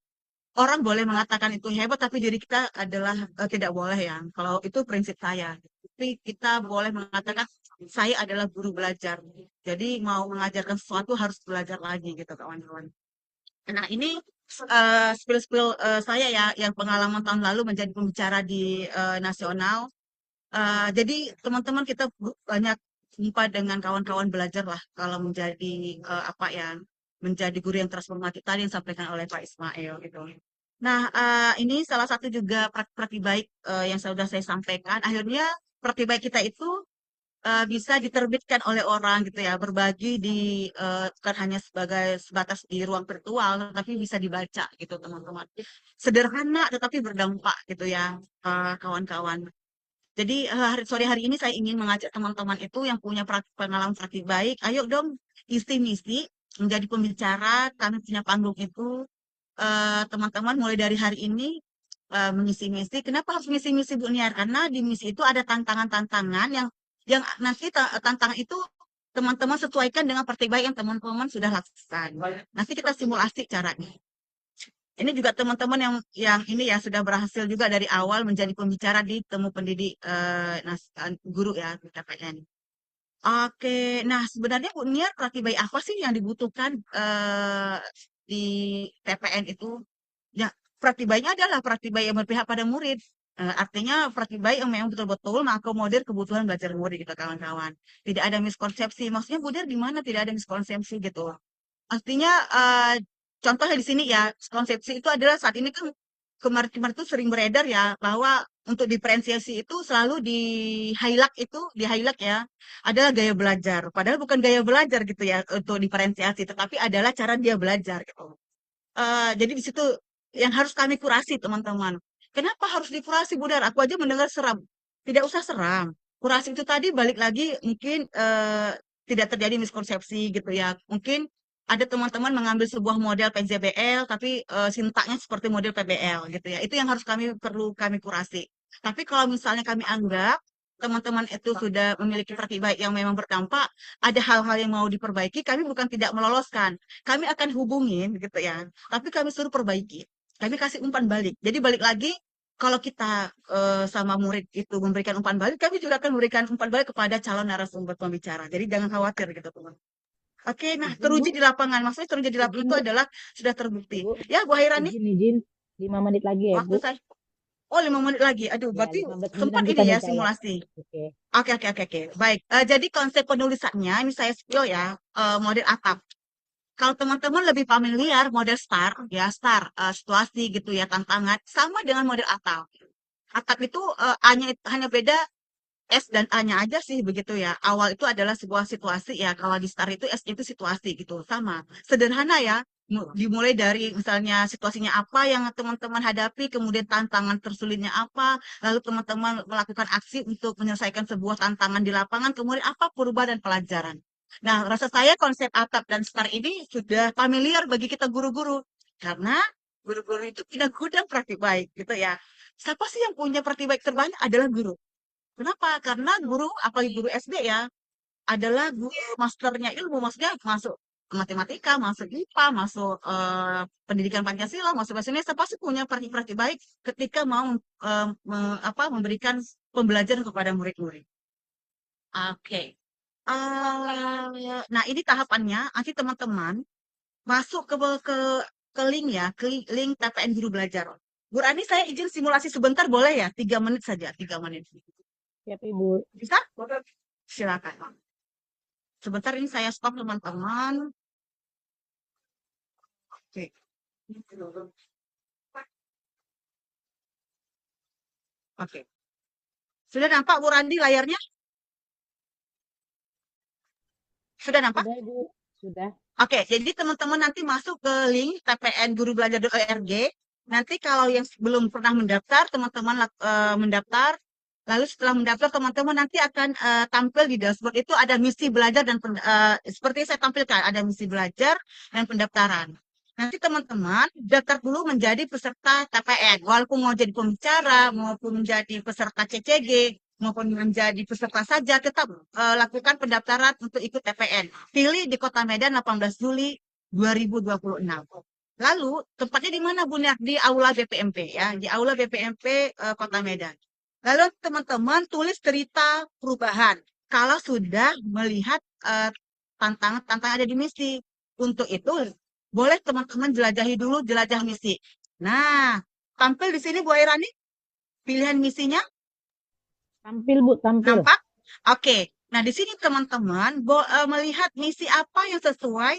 Orang boleh mengatakan itu hebat, tapi diri kita adalah tidak boleh ya. Kalau itu prinsip saya. Tapi kita boleh mengatakan saya adalah guru belajar. Jadi mau mengajarkan sesuatu harus belajar lagi gitu kawan-kawan. Nah ini spill-spill saya ya, yang pengalaman tahun lalu menjadi pembicara di nasional. Jadi teman-teman kita banyak jumpa dengan kawan-kawan belajar lah kalau menjadi menjadi guru yang transformatif tadi yang disampaikan oleh Pak Ismail gitu. Nah, ini salah satu juga praktik baik yang sudah saya sampaikan. Akhirnya praktik baik kita itu bisa diterbitkan oleh orang gitu ya, berbagi bukan hanya sebatas di ruang virtual, tapi bisa dibaca gitu teman-teman. Sederhana tetapi berdampak gitu ya, kawan-kawan. Jadi sore hari ini saya ingin mengajak teman-teman itu yang punya pengalaman praktik baik, ayo dong isi misi menjadi pembicara, kami punya panggung itu teman-teman mulai dari hari ini mengisi misi. Kenapa harus misi misi Bu Niar? Karena di misi itu ada tantangan-tantangan yang nanti tantangan itu teman-teman sesuaikan dengan praktik baik yang teman-teman sudah lakukan. Nanti kita simulasi caranya. Ini juga teman-teman yang ini ya sudah berhasil juga dari awal menjadi pembicara di Temu Pendidik Guru ya TPN. Oke, nah sebenarnya Bu Niar praktik baik apa sih yang dibutuhkan di TPN itu? Ya, praktik baiknya adalah praktik baik yang berpihak pada murid. Artinya praktik baik yang memang betul-betul mengakomodir kebutuhan belajar murid gitu kawan-kawan. Tidak ada miskonsepsi. Maksudnya Bu Niar gimana tidak ada miskonsepsi gitu? Artinya contohnya di sini ya, konsepsi itu adalah saat ini kan kemarin-kemarin itu sering beredar ya bahwa untuk diferensiasi itu selalu di highlight ya adalah gaya belajar. Padahal bukan gaya belajar gitu ya untuk diferensiasi, tetapi adalah cara dia belajar gitu. Jadi di situ yang harus kami kurasi teman-teman. Kenapa harus dikurasi Budar? Aku aja mendengar seram. Tidak usah seram. Kurasi itu tadi balik lagi mungkin tidak terjadi miskonsepsi gitu ya. Mungkin ada teman-teman mengambil sebuah model PJBL tapi sintaknya seperti model PBL gitu ya. Itu yang harus perlu kami kurasi. Tapi kalau misalnya kami anggap teman-teman itu sudah memiliki praktik baik yang memang berdampak, ada hal-hal yang mau diperbaiki, kami bukan tidak meloloskan. Kami akan hubungin gitu ya, tapi kami suruh perbaiki. Kami kasih umpan balik. Jadi balik lagi, kalau kita sama murid itu memberikan umpan balik, kami juga akan memberikan umpan balik kepada calon narasumber pembicara. Jadi jangan khawatir gitu teman. Oke, nah Izin teruji Bu, di lapangan. Maksudnya teruji di lapangan izin itu Bu, adalah sudah terbukti. Bu, Ya, Bu Hairani, izin 5 menit lagi ya waktu Bu. saya. Oh, 5 menit lagi. Aduh, Ya, berarti 15 menit sempat nanti ini ya panitia ya. simulasi. Oke. Oke, oke, oke, oke. Baik, jadi konsep penulisannya, ini saya spill ya, model atap. Kalau teman-teman lebih familiar model STAR, ya STAR, situasi gitu ya, tantangan, sama dengan model atap. Atap itu hanya beda S dan A-nya aja sih begitu ya. Awal itu adalah sebuah situasi ya. Kalau di STAR itu S itu situasi gitu. Sama. Sederhana ya. Dimulai dari misalnya situasinya apa yang teman-teman hadapi, kemudian tantangan tersulitnya apa, lalu teman-teman melakukan aksi untuk menyelesaikan sebuah tantangan di lapangan, kemudian apa perubahan dan pelajaran. Nah, rasa saya konsep atap dan STAR ini sudah familiar bagi kita guru-guru. Karena guru-guru itu punya gudang praktik baik gitu ya. Siapa sih yang punya praktik baik terbanyak adalah guru. Kenapa? Karena guru, apalagi guru SD ya, adalah guru masternya ilmu, maksudnya masuk matematika, masuk IPA, masuk pendidikan Pancasila, masuk bahasa Indonesia, pasti punya praktik-praktik baik ketika mau memberikan pembelajaran kepada murid-murid. Oke. Nah, ini tahapannya, nanti teman-teman masuk ke link ya, ke link TPN Guru Belajar. Bu Rani, saya izin simulasi sebentar boleh ya? 3 menit saja, 3 menit. Siap Ibu. Bisa? Silakan. Sebentar ini saya stop teman-teman. Oke. Oke. Sudah nampak Bu Randi layarnya? Sudah nampak? Sudah Ibu. Sudah. Oke, jadi teman-teman nanti masuk ke link tpngurubelajar.org. Nanti kalau yang belum pernah mendaftar, teman-teman mendaftar. Lalu setelah mendaftar, teman-teman nanti akan tampil di dashboard itu ada misi belajar dan seperti saya tampilkan, ada misi belajar dan pendaftaran. Nanti teman-teman daftar dulu menjadi peserta TPN. Walaupun mau jadi pembicara, maupun menjadi peserta CCG, maupun menjadi peserta saja, tetap lakukan pendaftaran untuk ikut TPN. Pilih di Kota Medan 18 Juli 2026. Lalu tempatnya di mana Bu? Di Aula BPMP ya, di Aula BPMP Kota Medan. Lalu teman-teman tulis cerita perubahan kalau sudah melihat tantangan ada di misi. Untuk itu boleh teman-teman jelajahi dulu jelajah misi. Nah, tampil di sini Bu Airani pilihan misinya. Tampil Bu, tampil. Nampak? Oke. Nah, di sini teman-teman melihat misi apa yang sesuai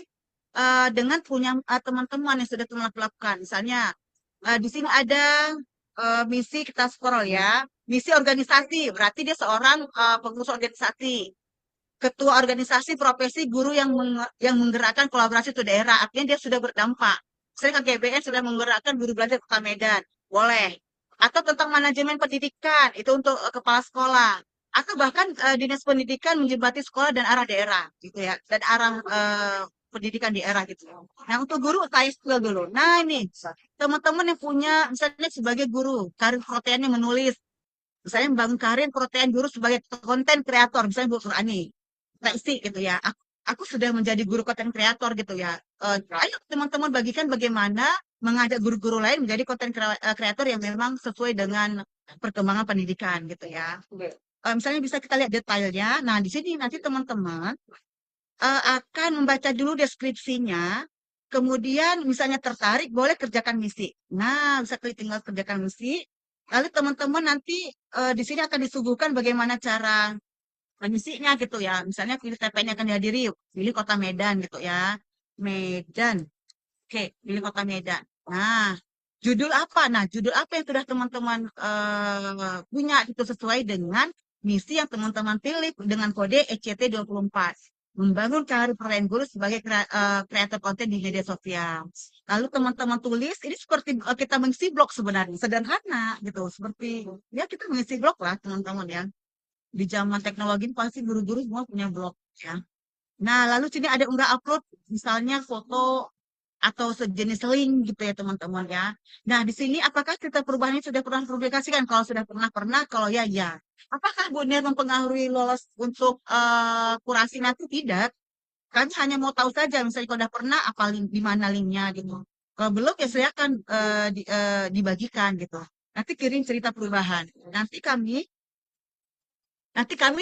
dengan punya teman-teman yang sudah teman lakukan. Misalnya, di sini ada misi, kita scroll ya. Misi organisasi, berarti dia seorang pengurus organisasi. Ketua organisasi profesi guru yang menggerakkan kolaborasi untuk daerah. Artinya dia sudah berdampak. Misalnya KGBN sudah menggerakkan guru belajar Kota Medan. Boleh. Atau tentang manajemen pendidikan, itu untuk kepala sekolah. Atau bahkan dinas pendidikan menjembati sekolah dan arah daerah, gitu ya. Dan arah pendidikan di daerah gitu. Nah, untuk guru saya spill dulu. Nah, ini teman-teman yang punya misalnya sebagai guru, karir proteinnya menulis. Misalnya membangun karir protein guru sebagai konten kreator, misalnya Bu Furani. Kita isi gitu ya. Aku sudah menjadi guru konten kreator gitu ya. Ayo teman-teman bagikan bagaimana mengajak guru-guru lain menjadi konten kreator yang memang sesuai dengan perkembangan pendidikan gitu ya. Misalnya bisa kita lihat detailnya. Nah, di sini nanti teman-teman akan membaca dulu deskripsinya, kemudian misalnya tertarik, boleh kerjakan misi. Nah, bisa klik tinggal kerjakan misi. Lalu teman-teman nanti di sini akan disuguhkan bagaimana cara misinya gitu ya. Misalnya pilih TPN yang akan dihadiri, pilih Kota Medan gitu ya. Medan. Oke, pilih Kota Medan. Nah, judul apa? Nah, judul apa yang sudah teman-teman punya itu sesuai dengan misi yang teman-teman pilih dengan kode ECT24. Membangun karir peran guru sebagai kreator konten di media sosial. Lalu teman-teman tulis, ini seperti kita mengisi blog sebenarnya, sederhana gitu. Seperti, ya kita mengisi blog lah teman-teman ya. Di zaman teknologi pasti guru-guru semua punya blog ya. Nah, lalu sini ada unggah upload, misalnya foto atau sejenis link gitu ya teman-teman ya. Nah, di sini apakah cerita perubahan ini sudah pernah dipublikasikan? Kalau sudah pernah, kalau ya, ya. Apakah Bu Nia mempengaruhi lolos untuk kurasi nanti? Tidak. Kami hanya mau tahu saja, misalnya kalau udah pernah, apa di mana linknya gitu. Kalau belum, ya silakan dibagikan gitu. Nanti kirim cerita perubahan. Nanti kami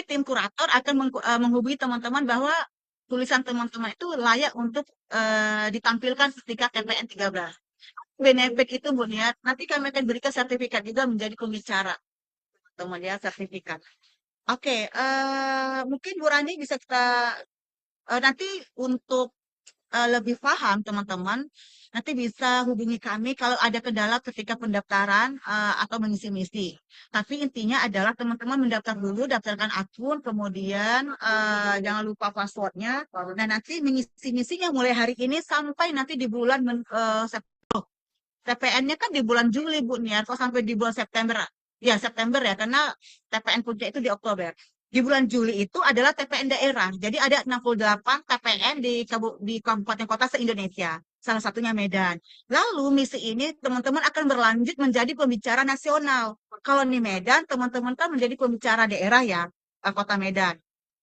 tim kurator akan menghubungi teman-teman bahwa tulisan teman-teman itu layak untuk ditampilkan ketika KPN 13. Benefit itu Bu Nia, nanti kami akan berikan sertifikat juga menjadi pembicara, teman ya, sertifikat. Oke, mungkin Bu Rani bisa kita nanti untuk lebih paham teman-teman, nanti bisa hubungi kami kalau ada kendala ketika pendaftaran atau mengisi-misi. Tapi intinya adalah teman-teman mendaftar dulu, daftarkan akun, kemudian jangan lupa passwordnya. Nah, nanti mengisi-misinya mulai hari ini sampai nanti di bulan TPN-nya kan di bulan Juli, Bu Niar, kok sampai di bulan September? Ya, September ya, karena TPN puncak itu di Oktober. Di bulan Juli itu adalah TPN daerah. Jadi ada 68 TPN di kabupaten kota se-Indonesia. Salah satunya Medan. Lalu misi ini teman-teman akan berlanjut menjadi pembicara nasional. Kalau di Medan, teman-teman kan menjadi pembicara daerah ya, kota Medan.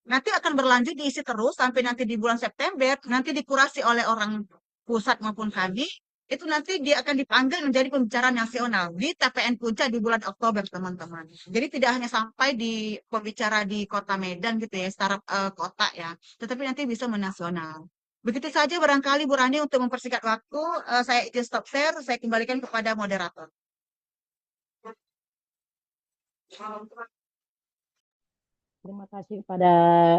Nanti akan berlanjut diisi terus sampai nanti di bulan September, nanti dikurasi oleh orang pusat maupun kami, itu nanti dia akan dipanggil menjadi pembicara nasional di TPN Puncak di bulan Oktober, teman-teman. Jadi tidak hanya sampai di pembicara di kota Medan gitu ya, secara kota ya, tetapi nanti bisa menasional. Begitu saja barangkali Bu Rani untuk mempersingkat waktu, saya izin stop share, saya kembalikan kepada moderator. Terima kasih kepada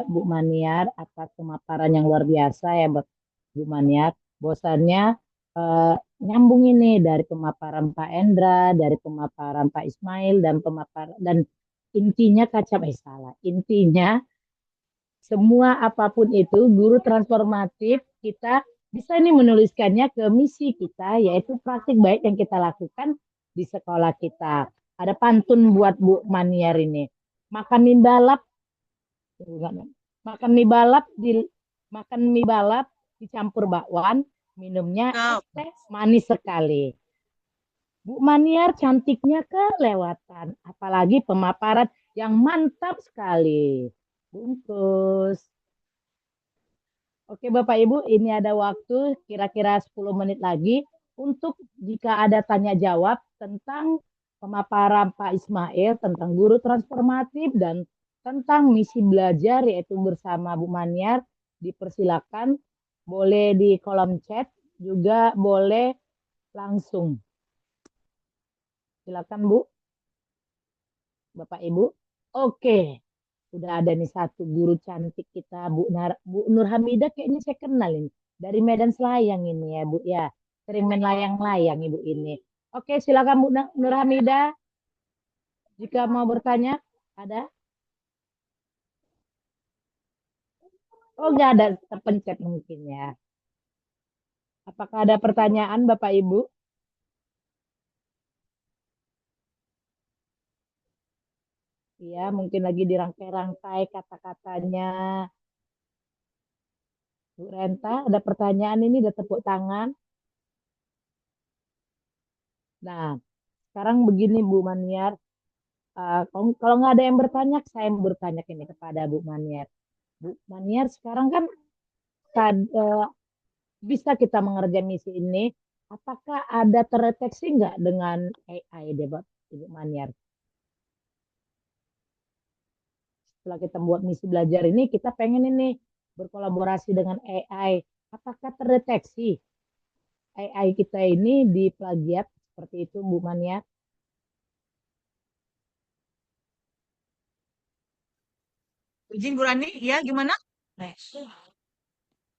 Bu Maniar atas pemaparan yang luar biasa ya Bu Maniar. Bosannya nyambung ini dari pemaparan Pak Endra, dari pemaparan Pak Ismail dan intinya salah. Intinya semua apapun itu guru transformatif kita bisa ini menuliskannya ke misi kita yaitu praktik baik yang kita lakukan di sekolah kita. Ada pantun buat Bu Maniar ini. Makan mie balap makan mie balap di makan mie balap dicampur bakwan, minumnya es teh manis sekali. Bu Maniar cantiknya kelewatan, apalagi pemaparan yang mantap sekali. Bungkus. Oke Bapak Ibu, ini ada waktu kira-kira 10 menit lagi untuk jika ada tanya jawab tentang pemaparan Pak Ismail tentang guru transformatif dan tentang misi belajar yaitu bersama Bu Maniar, dipersilakan boleh di kolom chat juga boleh langsung. Silakan Bu, Bapak Ibu. Oke, udah ada nih satu guru cantik kita Bu Nur Hamidah, kayaknya saya kenal ini dari Medan Selayang ini ya Bu ya, sering main layang-layang Ibu ini. Oke, silakan Bu Nur Hamidah jika mau bertanya. Ada? Oh, nggak ada, terpencet mungkin ya. Apakah ada pertanyaan Bapak Ibu? Iya, mungkin lagi dirangkai-rangkai kata-katanya. Bu Renta, ada pertanyaan ini, ada tepuk tangan. Nah, sekarang begini Bu Maniar, kalau nggak ada yang bertanya, saya bertanya ini kepada Bu Maniar. Bu Maniar, sekarang kan bisa kita mengerjakan misi ini, apakah ada terdeteksi nggak dengan AI debat Ibu Maniar? Setelah kita buat misi belajar ini, kita pengen ini berkolaborasi dengan AI. Apakah terdeteksi AI kita ini diplagiat seperti itu, Bu Maniar? Izin Bu Rani, ya gimana?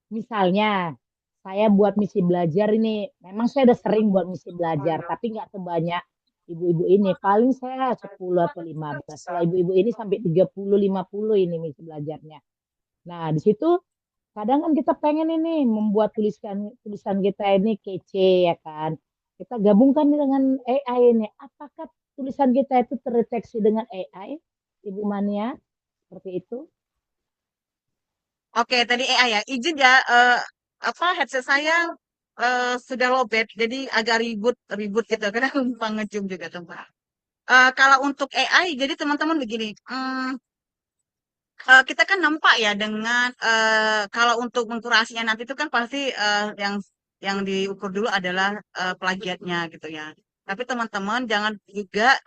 Misalnya, saya buat misi belajar ini, memang saya udah sering buat misi belajar, tapi nggak sebanyak ibu-ibu ini. Paling saya 10 atau 15. Kalau ibu-ibu ini sampai 30, 50 ini misi belajarnya. Nah, di situ kadang kan kita pengen ini membuat tulisan kita ini kece ya kan. Kita gabungkan dengan AI ini. Apakah tulisan kita itu terdeteksi dengan AI, Ibu Mania? Seperti itu. Oke, tadi AI ya. Izin ya, headset saya sudah lowbat, jadi agak ribut gitu. Karena numpang ngejum juga, tempat. Kalau untuk AI, jadi teman-teman begini, kita kan nampak ya dengan kalau untuk mengkurasinya nanti itu kan pasti yang diukur dulu adalah plagiatnya gitu ya. Tapi teman-teman jangan juga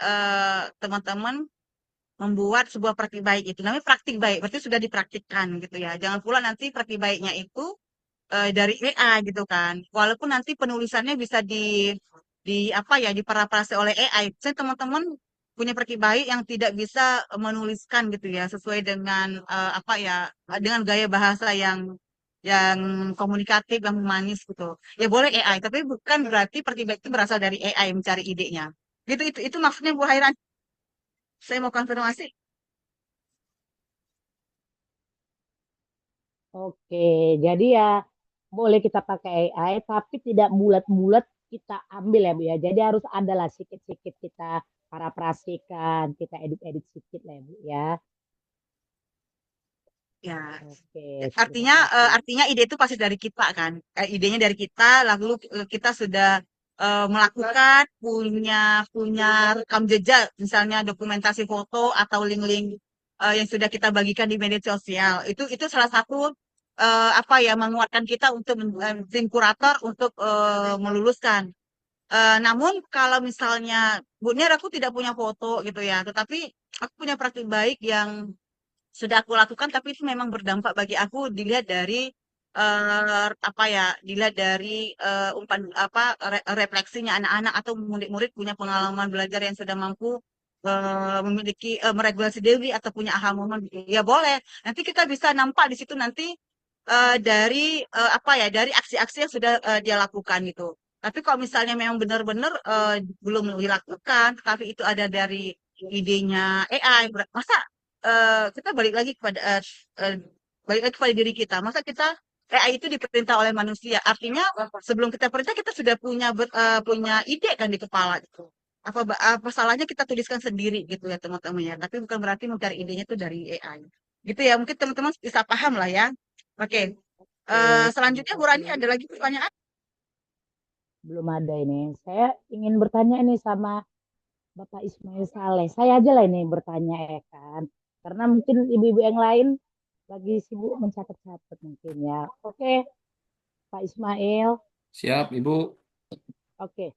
teman-teman membuat sebuah praktik baik itu namanya praktik baik, berarti sudah dipraktikkan gitu ya. Jangan pula nanti praktik baiknya itu dari AI gitu kan. Walaupun nanti penulisannya bisa di apa ya diparafrase oleh AI. Saya teman-teman punya praktik baik yang tidak bisa menuliskan gitu ya sesuai dengan apa ya dengan gaya bahasa yang komunikatif yang humanis gitu. Ya boleh AI, tapi bukan berarti praktik baik itu berasal dari AI mencari idenya. Gitu itu maksudnya Bu Hairan. Saya mau konfirmasi. Oke, jadi ya boleh kita pakai AI, tapi tidak bulat-bulat kita ambil ya Bu ya. Jadi harus ada lah sedikit-sedikit kita parafrasikan, kita edit-edit sedikit lah ya Bu ya. Ya, Oke, terima artinya kasih. artinya ide itu pasti dari kita kan. Idenya dari kita, lalu kita sudah melakukan punya punya rekam jejak, misalnya dokumentasi foto atau link-link yang sudah kita bagikan di media sosial. Itu salah satu apa ya menguatkan kita untuk tim kurator untuk meluluskan. Namun kalau misalnya Bu Nir aku tidak punya foto gitu ya, tetapi aku punya praktik baik yang sudah aku lakukan tapi itu memang berdampak bagi aku dilihat dari apa ya dilihat dari umpan apa refleksinya anak-anak atau murid-murid punya pengalaman belajar yang sudah mampu memiliki meregulasi diri atau punya aha moment gitu. Ya boleh nanti kita bisa nampak di situ nanti dari apa ya dari aksi-aksi yang sudah dia lakukan gitu. Tapi kalau misalnya memang benar-benar belum dilakukan, tapi itu ada dari idenya AI, masa kita eh, balik lagi kepada diri kita. Masa kita AI itu diperintah oleh manusia. Artinya sebelum kita perintah kita sudah punya ide kan di kepala gitu. Apa salahnya kita tuliskan sendiri gitu ya teman-teman ya. Tapi bukan berarti mencari idenya itu dari AI. Gitu ya. Mungkin teman-teman bisa paham lah ya. Oke. Oke, terima Selanjutnya Bu Rani kasih. ada lagi pertanyaan? Belum ada ini. Saya ingin bertanya ini sama Bapak Ismail Saleh. Saya aja lah ini bertanya ya kan. Karena mungkin ibu-ibu yang lain lagi sibuk mencatat-catat mungkin ya. Oke, Pak Ismail. Siap, Ibu. Oke,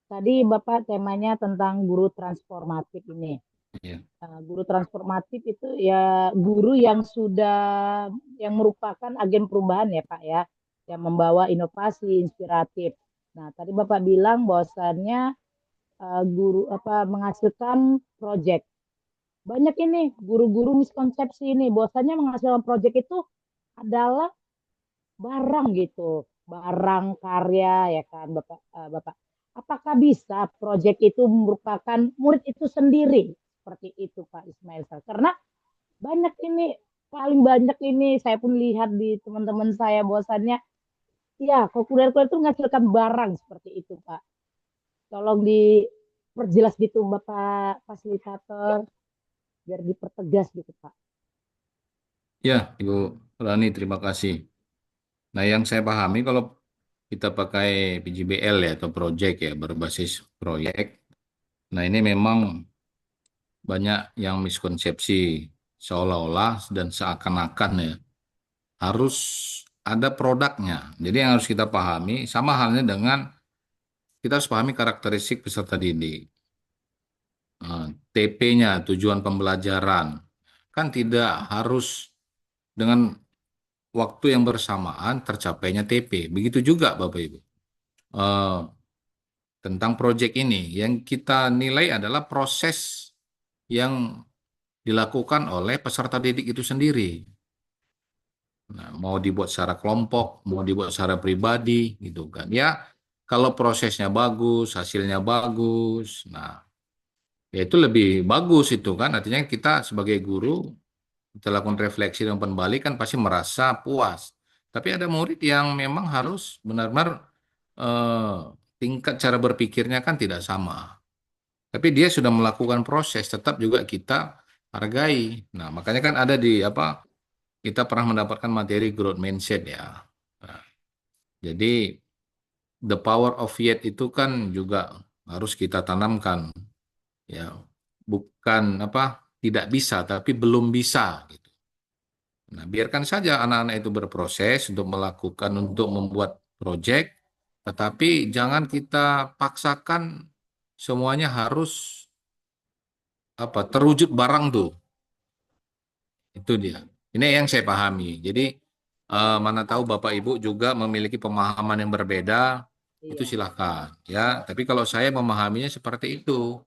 tadi Bapak temanya tentang guru transformatif ini. Iya. Guru transformatif itu ya guru yang sudah yang merupakan agen perubahan ya Pak ya, yang membawa inovasi inspiratif. Nah, tadi Bapak bilang bahwasannya guru apa menghasilkan proyek. Banyak ini guru-guru miskonsepsi ini bahwasanya menghasilkan proyek itu adalah barang gitu, barang karya ya kan Bapak. Apakah bisa proyek itu merupakan murid itu sendiri? Seperti itu Pak Ismail. Karena banyak ini paling banyak ini saya pun lihat di teman-teman saya bahwasannya ya kalkulator itu menghasilkan barang seperti itu Pak. Tolong diperjelas gitu Bapak fasilitator biar dipertegas gitu Pak. Ya, Ibu Rani, terima kasih. Nah, yang saya pahami kalau kita pakai PJBL ya atau project ya berbasis proyek. Nah, ini memang banyak yang miskonsepsi seolah-olah dan seakan-akan ya harus ada produknya. Jadi yang harus kita pahami sama halnya dengan kita harus pahami karakteristik peserta didik. TP-nya, tujuan pembelajaran. Kan tidak harus dengan waktu yang bersamaan tercapainya TP. Begitu juga Bapak Ibu. Eh, tentang proyek ini yang kita nilai adalah proses yang dilakukan oleh peserta didik itu sendiri. Nah, mau dibuat secara kelompok, mau dibuat secara pribadi, gitu kan. Ya, kalau prosesnya bagus, hasilnya bagus, nah, ya itu lebih bagus itu kan. Artinya kita sebagai guru, kita lakukan refleksi dan kembali kan pasti merasa puas. Tapi ada murid yang memang harus benar-benar eh, tingkat cara berpikirnya kan tidak sama. Tapi dia sudah melakukan proses, tetap juga kita hargai. Nah, makanya kan ada di apa? Kita pernah mendapatkan materi growth mindset ya. Nah, jadi the power of yet itu kan juga harus kita tanamkan. ya bukan apa tidak bisa tapi belum bisa gitu. Nah, biarkan saja anak-anak itu berproses untuk membuat proyek, tetapi jangan kita paksakan semuanya harus apa terwujud barang tuh. Itu dia. Ini yang saya pahami. Jadi mana tahu Bapak Ibu juga memiliki pemahaman yang berbeda, itu Iya, silahkan ya. Tapi kalau saya memahaminya seperti itu.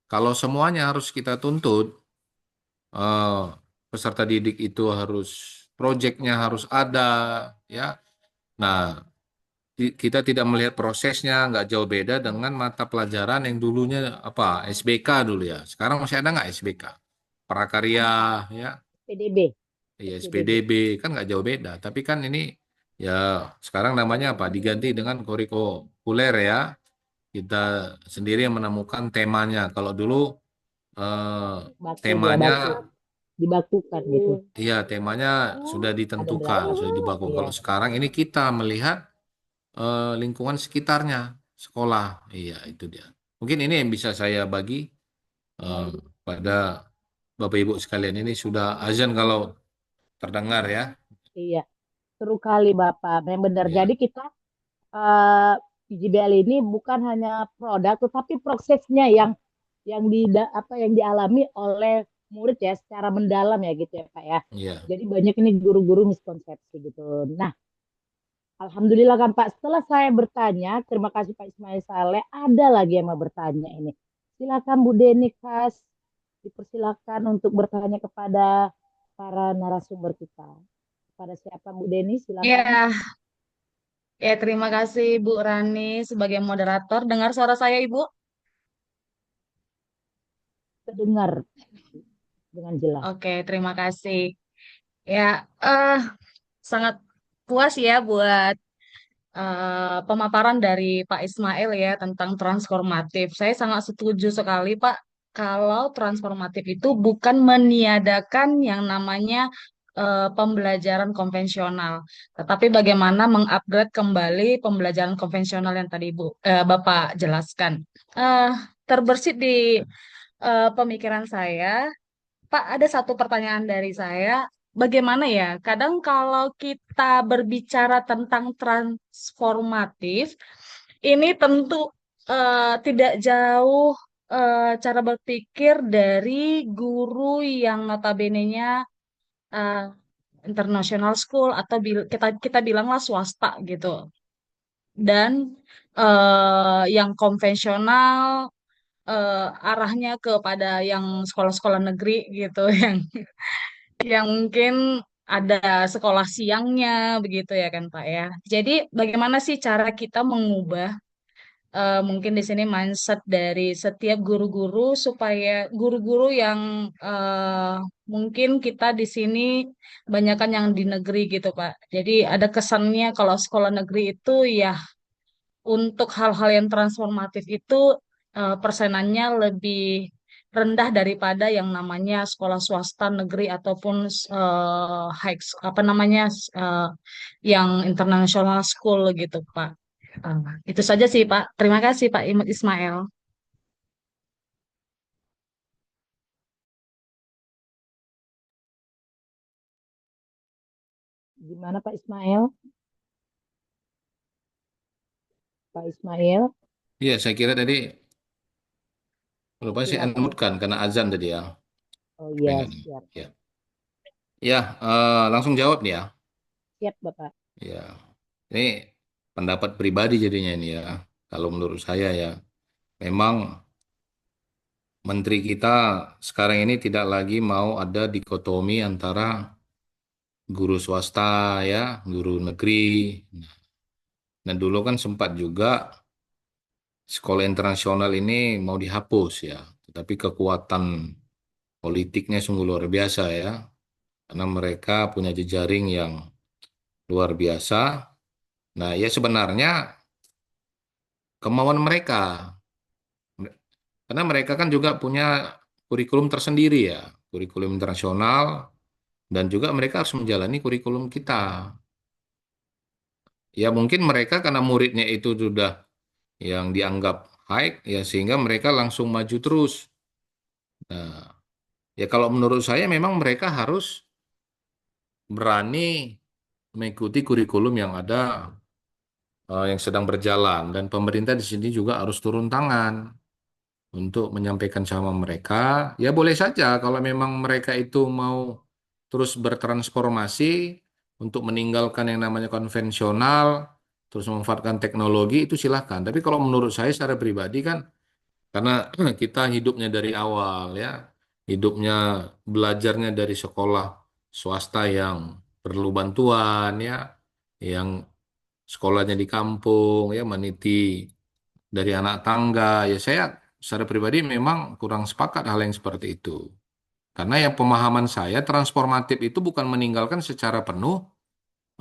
Kalau semuanya harus kita tuntut, eh, peserta didik itu harus proyeknya harus ada, ya. Nah, kita tidak melihat prosesnya, nggak jauh beda dengan mata pelajaran yang dulunya apa SBK dulu ya. Sekarang masih ada nggak SBK? Prakarya, ya, PDB, ya SPDB. SPDB kan nggak jauh beda. Tapi kan ini ya sekarang namanya apa? Diganti dengan kurikuler ya. Kita sendiri yang menemukan temanya. Kalau dulu eh, Baku dia temanya baku, dibakukan gitu. iya, temanya sudah Ada ditentukan, berapa? sudah dibaku. Iya, Kalau sekarang ini kita melihat lingkungan sekitarnya, sekolah. Iya, itu dia. Mungkin ini yang bisa saya bagi eh, pada Bapak Ibu sekalian. Ini sudah azan kalau terdengar ya. iya. Seru kali Bapak. Yang benar. Ya, Jadi kita eh, PJBL ini bukan hanya produk, tetapi prosesnya yang dialami oleh murid ya secara mendalam ya gitu ya Pak ya. iya. Jadi banyak ini guru-guru miskonsepsi gitu. Nah, Alhamdulillah kan Pak. Setelah saya bertanya, terima kasih Pak Ismail Saleh. Ada lagi yang mau bertanya ini. Silakan Bu Deni Kas, dipersilakan untuk bertanya kepada para narasumber kita. Kepada siapa Bu Deni? Silakan. Ya, ya terima kasih Bu Rani sebagai moderator. Dengar suara saya Ibu? Terdengar dengan jelas. Oke, terima kasih. Ya, eh sangat puas ya buat pemaparan dari Pak Ismail ya tentang transformatif. Saya sangat setuju sekali Pak kalau transformatif itu bukan meniadakan yang namanya pembelajaran konvensional, tetapi bagaimana mengupgrade kembali pembelajaran konvensional yang tadi Bapak jelaskan. Eh Terbersit di pemikiran saya, Pak, ada satu pertanyaan dari saya. Bagaimana ya? Kadang kalau kita berbicara tentang transformatif, ini tentu tidak jauh cara berpikir dari guru yang notabene-nya eh, international school atau kita kita bilanglah swasta gitu. Dan yang konvensional arahnya kepada yang sekolah-sekolah negeri gitu yang mungkin ada sekolah siangnya begitu ya kan Pak ya. Jadi bagaimana sih cara kita mengubah mungkin di sini mindset dari setiap guru-guru supaya guru-guru yang mungkin kita di sini banyakkan yang di negeri gitu Pak. Jadi ada kesannya kalau sekolah negeri itu ya untuk hal-hal yang transformatif itu persenannya lebih rendah daripada yang namanya sekolah swasta negeri ataupun apa namanya eh, yang international school gitu Pak. Eh, itu saja sih Pak. Terima kasih Pak Ismail. Gimana Pak Ismail? Pak Ismail, Iya, saya kira tadi lupa saya silakan. unmute-kan karena azan tadi ya. Oh Supaya iya, nggak- siap. Ya, ya langsung jawab nih ya. Siap Bapak. Ya, ini pendapat pribadi jadinya ini ya. Kalau menurut saya ya, memang menteri kita sekarang ini tidak lagi mau ada dikotomi antara guru swasta ya, guru negeri. Dan dulu kan sempat juga sekolah internasional ini mau dihapus ya. Tetapi kekuatan politiknya sungguh luar biasa ya. Karena mereka punya jejaring yang luar biasa. Nah, ya sebenarnya kemauan mereka. Karena mereka kan juga punya kurikulum tersendiri ya. Kurikulum internasional. Dan juga mereka harus menjalani kurikulum kita. Ya mungkin mereka karena muridnya itu sudah yang dianggap high ya sehingga mereka langsung maju terus. Nah, ya kalau menurut saya memang mereka harus berani mengikuti kurikulum yang ada yang sedang berjalan dan pemerintah di sini juga harus turun tangan untuk menyampaikan sama mereka. Ya boleh saja kalau memang mereka itu mau terus bertransformasi untuk meninggalkan yang namanya konvensional, terus memanfaatkan teknologi itu silahkan. Tapi kalau menurut saya secara pribadi kan, karena kita hidupnya dari awal ya, hidupnya belajarnya dari sekolah swasta yang perlu bantuan ya, yang sekolahnya di kampung ya, meniti dari anak tangga ya saya secara pribadi memang kurang sepakat hal yang seperti itu. Karena yang pemahaman saya transformatif itu bukan meninggalkan secara penuh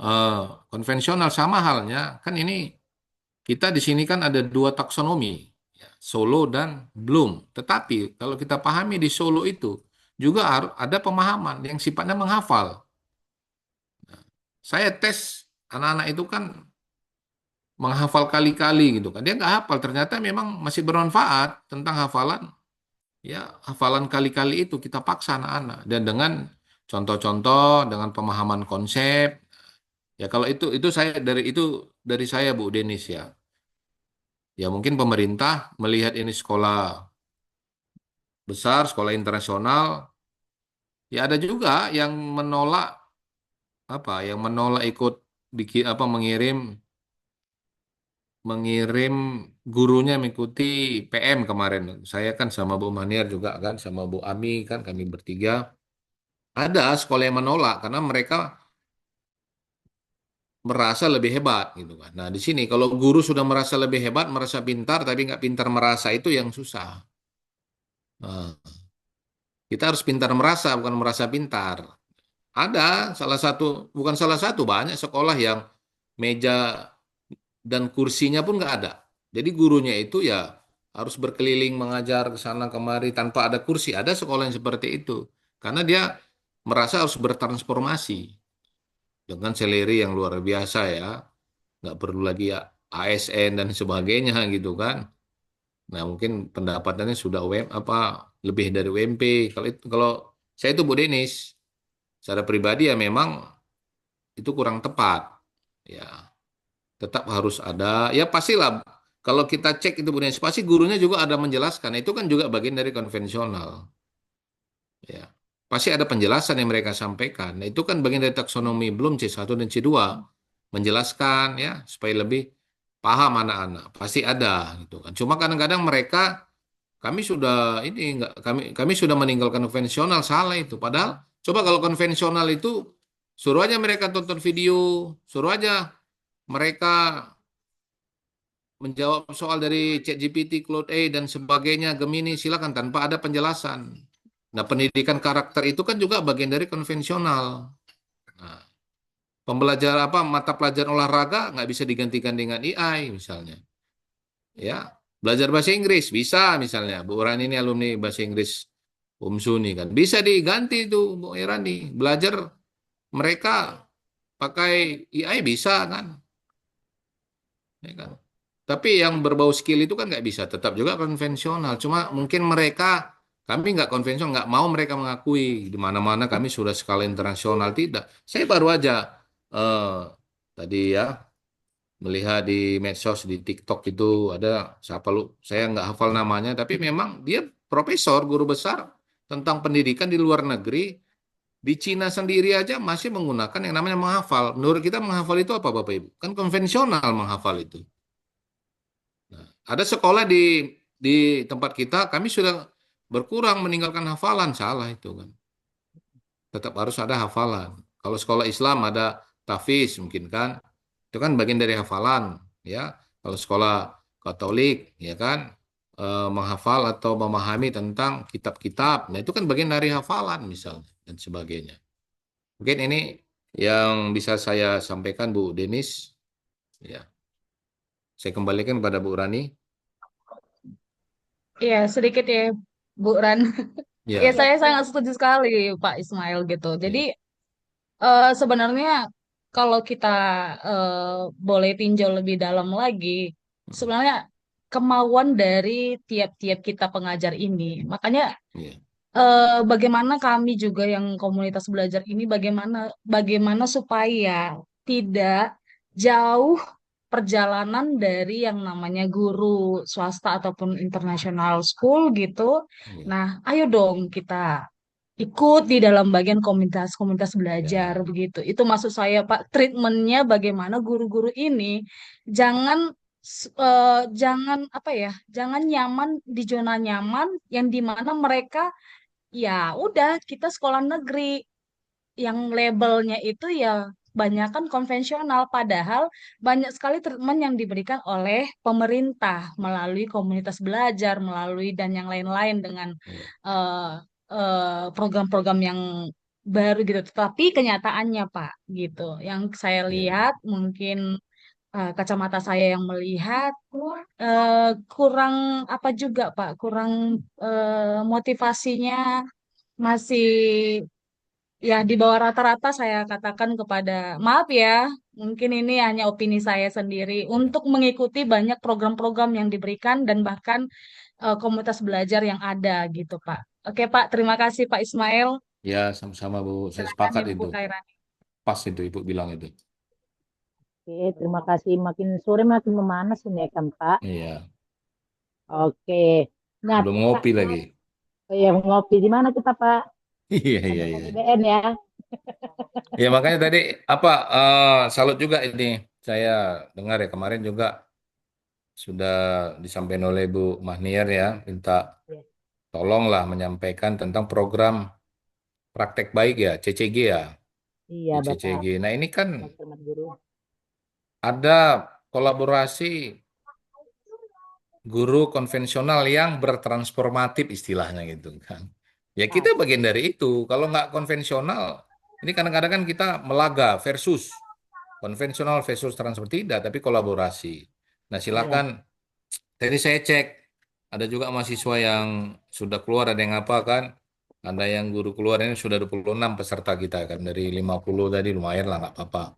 eh, konvensional sama halnya kan ini kita di sini kan ada dua taksonomi ya, Solo dan Bloom. Tetapi kalau kita pahami di Solo itu juga harus ada pemahaman yang sifatnya menghafal. Saya tes anak-anak itu kan menghafal kali-kali gitu kan. Dia nggak hafal, ternyata memang masih bermanfaat tentang hafalan. Ya, hafalan kali-kali itu kita paksa anak-anak dan dengan contoh-contoh, dengan pemahaman konsep. Ya kalau itu saya dari saya Bu Denis ya. Ya mungkin pemerintah melihat ini sekolah besar, sekolah internasional. Ya ada juga yang menolak yang menolak ikut bikin mengirim mengirim gurunya mengikuti PM kemarin. Saya kan sama Bu Maniar juga kan, sama Bu Ami kan, kami bertiga. Ada sekolah yang menolak karena mereka merasa lebih hebat gitu kan. Nah di sini kalau guru sudah merasa lebih hebat, merasa pintar, tapi nggak pintar merasa itu yang susah. Nah, kita harus pintar merasa, bukan merasa pintar. Ada salah satu, bukan salah satu, banyak sekolah yang meja dan kursinya pun nggak ada. Jadi gurunya itu ya harus berkeliling mengajar ke sana kemari tanpa ada kursi. Ada sekolah yang seperti itu. Karena dia merasa harus bertransformasi dengan seleri yang luar biasa ya. Nggak perlu lagi ya ASN dan sebagainya gitu kan. Nah mungkin pendapatannya sudah lebih dari UMP. Kalau saya itu Bu Denis, secara pribadi ya memang itu kurang tepat. Ya tetap harus ada ya pastilah kalau kita cek itu punya pasti gurunya juga ada menjelaskan itu kan juga bagian dari konvensional ya pasti ada penjelasan yang mereka sampaikan nah, itu kan bagian dari taksonomi belum C1 dan C2 menjelaskan ya supaya lebih paham anak-anak pasti ada gitu kan cuma kadang-kadang mereka kami sudah ini enggak kami sudah meninggalkan konvensional salah itu padahal coba kalau konvensional itu suruh aja mereka tonton video suruh aja mereka menjawab soal dari ChatGPT, Claude A dan sebagainya, Gemini, silakan tanpa ada penjelasan. Nah, pendidikan karakter itu kan juga bagian dari konvensional. Nah, pembelajaran mata pelajaran olahraga nggak bisa digantikan dengan AI misalnya. Ya, belajar bahasa Inggris bisa misalnya. Bu Rani ini alumni bahasa Inggris UMSUNI kan. Bisa diganti itu Bu Irani. Belajar mereka pakai AI bisa kan. Ya kan? Tapi yang berbau skill itu kan nggak bisa, tetap juga konvensional. Cuma mungkin kami nggak konvensional, nggak mau mereka mengakui di mana-mana kami sudah skala internasional tidak. Saya baru aja eh, tadi ya melihat di medsos di TikTok itu ada siapa lu, saya nggak hafal namanya, tapi memang dia profesor guru besar tentang pendidikan di luar negeri. Di Cina sendiri aja masih menggunakan yang namanya menghafal. Menurut kita menghafal itu apa Bapak Ibu? Kan konvensional menghafal itu. Nah, ada sekolah di tempat kita, kami sudah berkurang meninggalkan hafalan, salah itu kan. Tetap harus ada hafalan. Kalau sekolah Islam ada tahfiz mungkin kan, itu kan bagian dari hafalan, ya. Kalau sekolah Katolik, ya kan, menghafal atau memahami tentang kitab-kitab, nah itu kan bagian dari hafalan misalnya dan sebagainya. Mungkin ini yang bisa saya sampaikan Bu Denis, ya. Saya kembalikan kepada Bu Rani. Iya, sedikit ya, Bu Ran. Ya, Ya, saya sangat setuju sekali, Pak Ismail gitu. Jadi, ya. sebenarnya kalau kita boleh tinjau lebih dalam lagi, sebenarnya kemauan dari tiap-tiap kita pengajar ini. Makanya Iya, bagaimana kami juga yang komunitas belajar ini bagaimana bagaimana supaya tidak jauh perjalanan dari yang namanya guru swasta ataupun international school gitu. iya, Nah, ayo dong kita ikut di dalam bagian komunitas-komunitas belajar ya, begitu. Itu maksud saya Pak, treatmentnya bagaimana guru-guru ini jangan jangan apa ya, jangan nyaman di zona nyaman yang dimana mereka ya udah kita sekolah negeri yang labelnya itu ya banyak kan konvensional padahal banyak sekali treatment yang diberikan oleh pemerintah melalui komunitas belajar melalui dan yang lain-lain dengan iya, eh, program-program yang baru gitu tetapi kenyataannya Pak gitu yang saya iya, lihat mungkin kacamata saya yang melihat kurang apa juga Pak kurang motivasinya masih ya di bawah rata-rata saya katakan kepada maaf ya, mungkin ini hanya opini saya sendiri iya. untuk mengikuti banyak program-program yang diberikan dan bahkan komunitas belajar yang ada gitu Pak. Oke Pak, terima kasih Pak Ismail. Ya, sama-sama Bu. Saya Silakan sepakat Ibu itu. Kairani. Pas itu Ibu bilang itu. Oke, terima kasih. Makin sore makin memanas ini ya kan, Pak. Iya, Oke. Nah, belum Pak, ngopi lagi. ya ngopi di mana kita, Pak? Iya, iya, Ada iya. KBBN ya. Ya makanya tadi apa salut juga ini. Saya dengar ya kemarin juga sudah disampaikan oleh Bu Mahniar ya, minta Ya. tolonglah menyampaikan tentang program praktek baik ya, CCG ya, Iya, di Bapak. CCG. Nah ini kan Mas Hormat Guru. ada kolaborasi guru konvensional yang bertransformatif istilahnya gitu kan. Ya kita Pas. bagian dari itu. Kalau nggak konvensional, ini kadang-kadang kan kita melaga versus konvensional versus transfer tidak, tapi kolaborasi. Nah Iya. silakan. Tadi saya cek, ada juga mahasiswa yang sudah keluar, ada yang apa kan? Ada yang guru keluar ini sudah 26 peserta kita kan dari 50 tadi lumayan lah nggak apa-apa.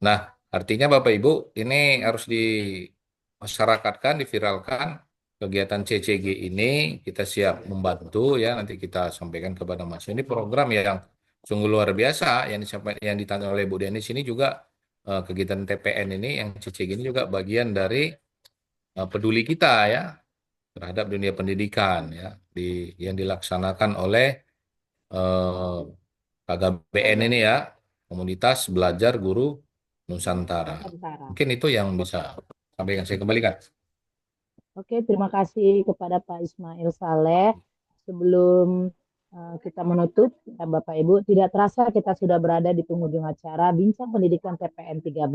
Nah, artinya Bapak Ibu ini harus dimasyarakatkan, diviralkan kegiatan CCG ini kita siap membantu ya nanti kita sampaikan kepada Mas. Ini program yang sungguh luar biasa yang disampaikan yang ditanya oleh Bu Denis ini juga kegiatan TPN ini yang CCG ini juga bagian dari peduli kita ya terhadap dunia pendidikan ya yang dilaksanakan oleh eh, KGBN ini ya, Komunitas Belajar Guru Nusantara. Nusantara. Mungkin itu yang bisa sampaikan saya kembalikan. Oke, terima kasih kepada Pak Ismail Saleh. Sebelum kita menutup, Bapak Ibu, tidak terasa kita sudah berada di penghujung acara Bincang Pendidikan TPN 13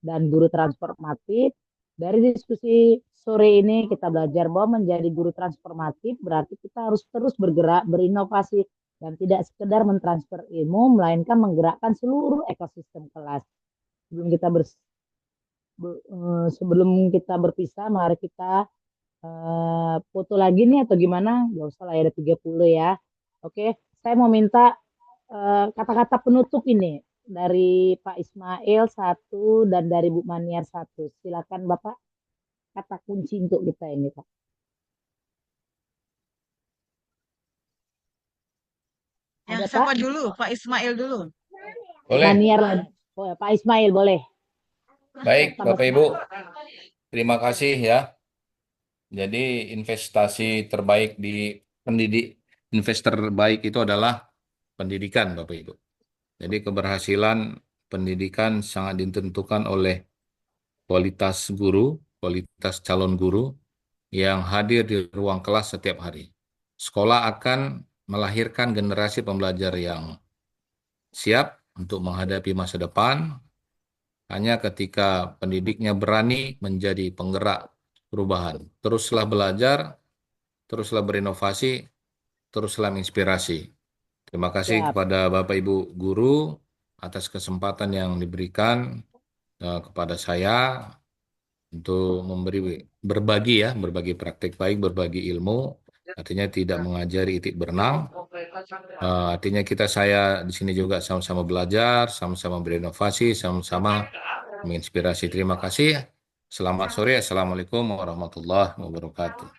dan Guru Transformatif. Dari diskusi sore ini kita belajar bahwa menjadi guru transformatif berarti kita harus terus bergerak, berinovasi, dan tidak sekedar mentransfer ilmu, melainkan menggerakkan seluruh ekosistem kelas. Sebelum kita berpisah, mari kita foto lagi nih atau gimana? Gak usah lah ya, ada 30 ya. Oke, saya mau minta kata-kata penutup ini dari Pak Ismail satu dan dari Bu Maniar satu. Silakan Bapak, kata kunci untuk kita ini Pak. Ya, Ada Pak? siapa dulu? Pak Ismail dulu. Boleh. Maniar, oh, Pak Ismail boleh. Baik, Bapak Sama-sama. Ibu, terima kasih ya. Jadi investasi terbaik di investor terbaik itu adalah pendidikan, Bapak Ibu. Jadi keberhasilan pendidikan sangat ditentukan oleh kualitas guru, kualitas calon guru yang hadir di ruang kelas setiap hari. Sekolah akan melahirkan generasi pembelajar yang siap untuk menghadapi masa depan hanya ketika pendidiknya berani menjadi penggerak perubahan. Teruslah belajar, teruslah berinovasi, teruslah menginspirasi. Terima kasih Siap. kepada Bapak Ibu guru atas kesempatan yang diberikan kepada saya untuk berbagi ya, berbagi praktik baik, berbagi ilmu. Artinya tidak mengajari itik berenang. Artinya saya di sini juga sama-sama belajar, sama-sama berinovasi, sama-sama menginspirasi. Terima kasih. Selamat sore. Assalamualaikum warahmatullahi wabarakatuh.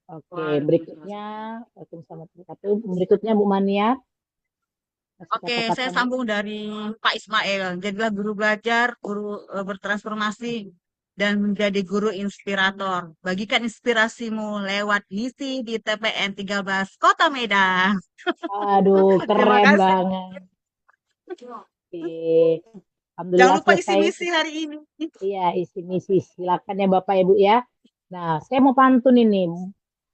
Oke, berikutnya, Waalaikumsalam warahmatullahi wabarakatuh. Berikutnya Bu Mania, kasih Oke, kata-kata saya Bu. sambung dari Pak Ismail. Jadilah guru belajar, guru bertransformasi, dan menjadi guru inspirator. Bagikan inspirasimu lewat misi di TPN 13 Kota Medan. Aduh, Terima keren kasih. banget. Oke, Jangan Alhamdulillah lupa isi selesai. misi hari ini. Iya, isi misi. Silakan ya Bapak Ibu ya. Nah, saya mau pantun ini.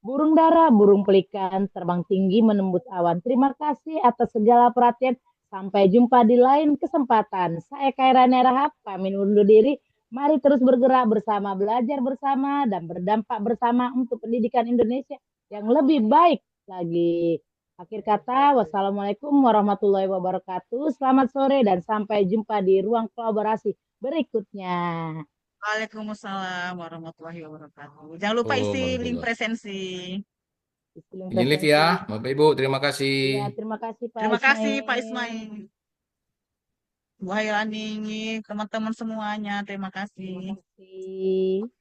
Burung dara, burung pelikan, terbang tinggi menembus awan. Terima kasih atas segala perhatian. Sampai jumpa di lain kesempatan. Saya Kairani Rahab, pamit undur diri. Mari terus bergerak bersama, belajar bersama, dan berdampak bersama untuk pendidikan Indonesia yang lebih baik lagi. Akhir kata, wassalamualaikum warahmatullahi wabarakatuh. Selamat sore dan sampai jumpa di ruang kolaborasi berikutnya. Waalaikumsalam warahmatullahi wabarakatuh. Jangan lupa Oh, isi link warahmatullahi. presensi. Izin Izin live presensi. ya, Bapak Ibu. Terima kasih. Iya, terima kasih Pak Terima kasih Pak Ismail. Ismail. Bu Hairani, teman-teman semuanya, terima kasih. Terima kasih.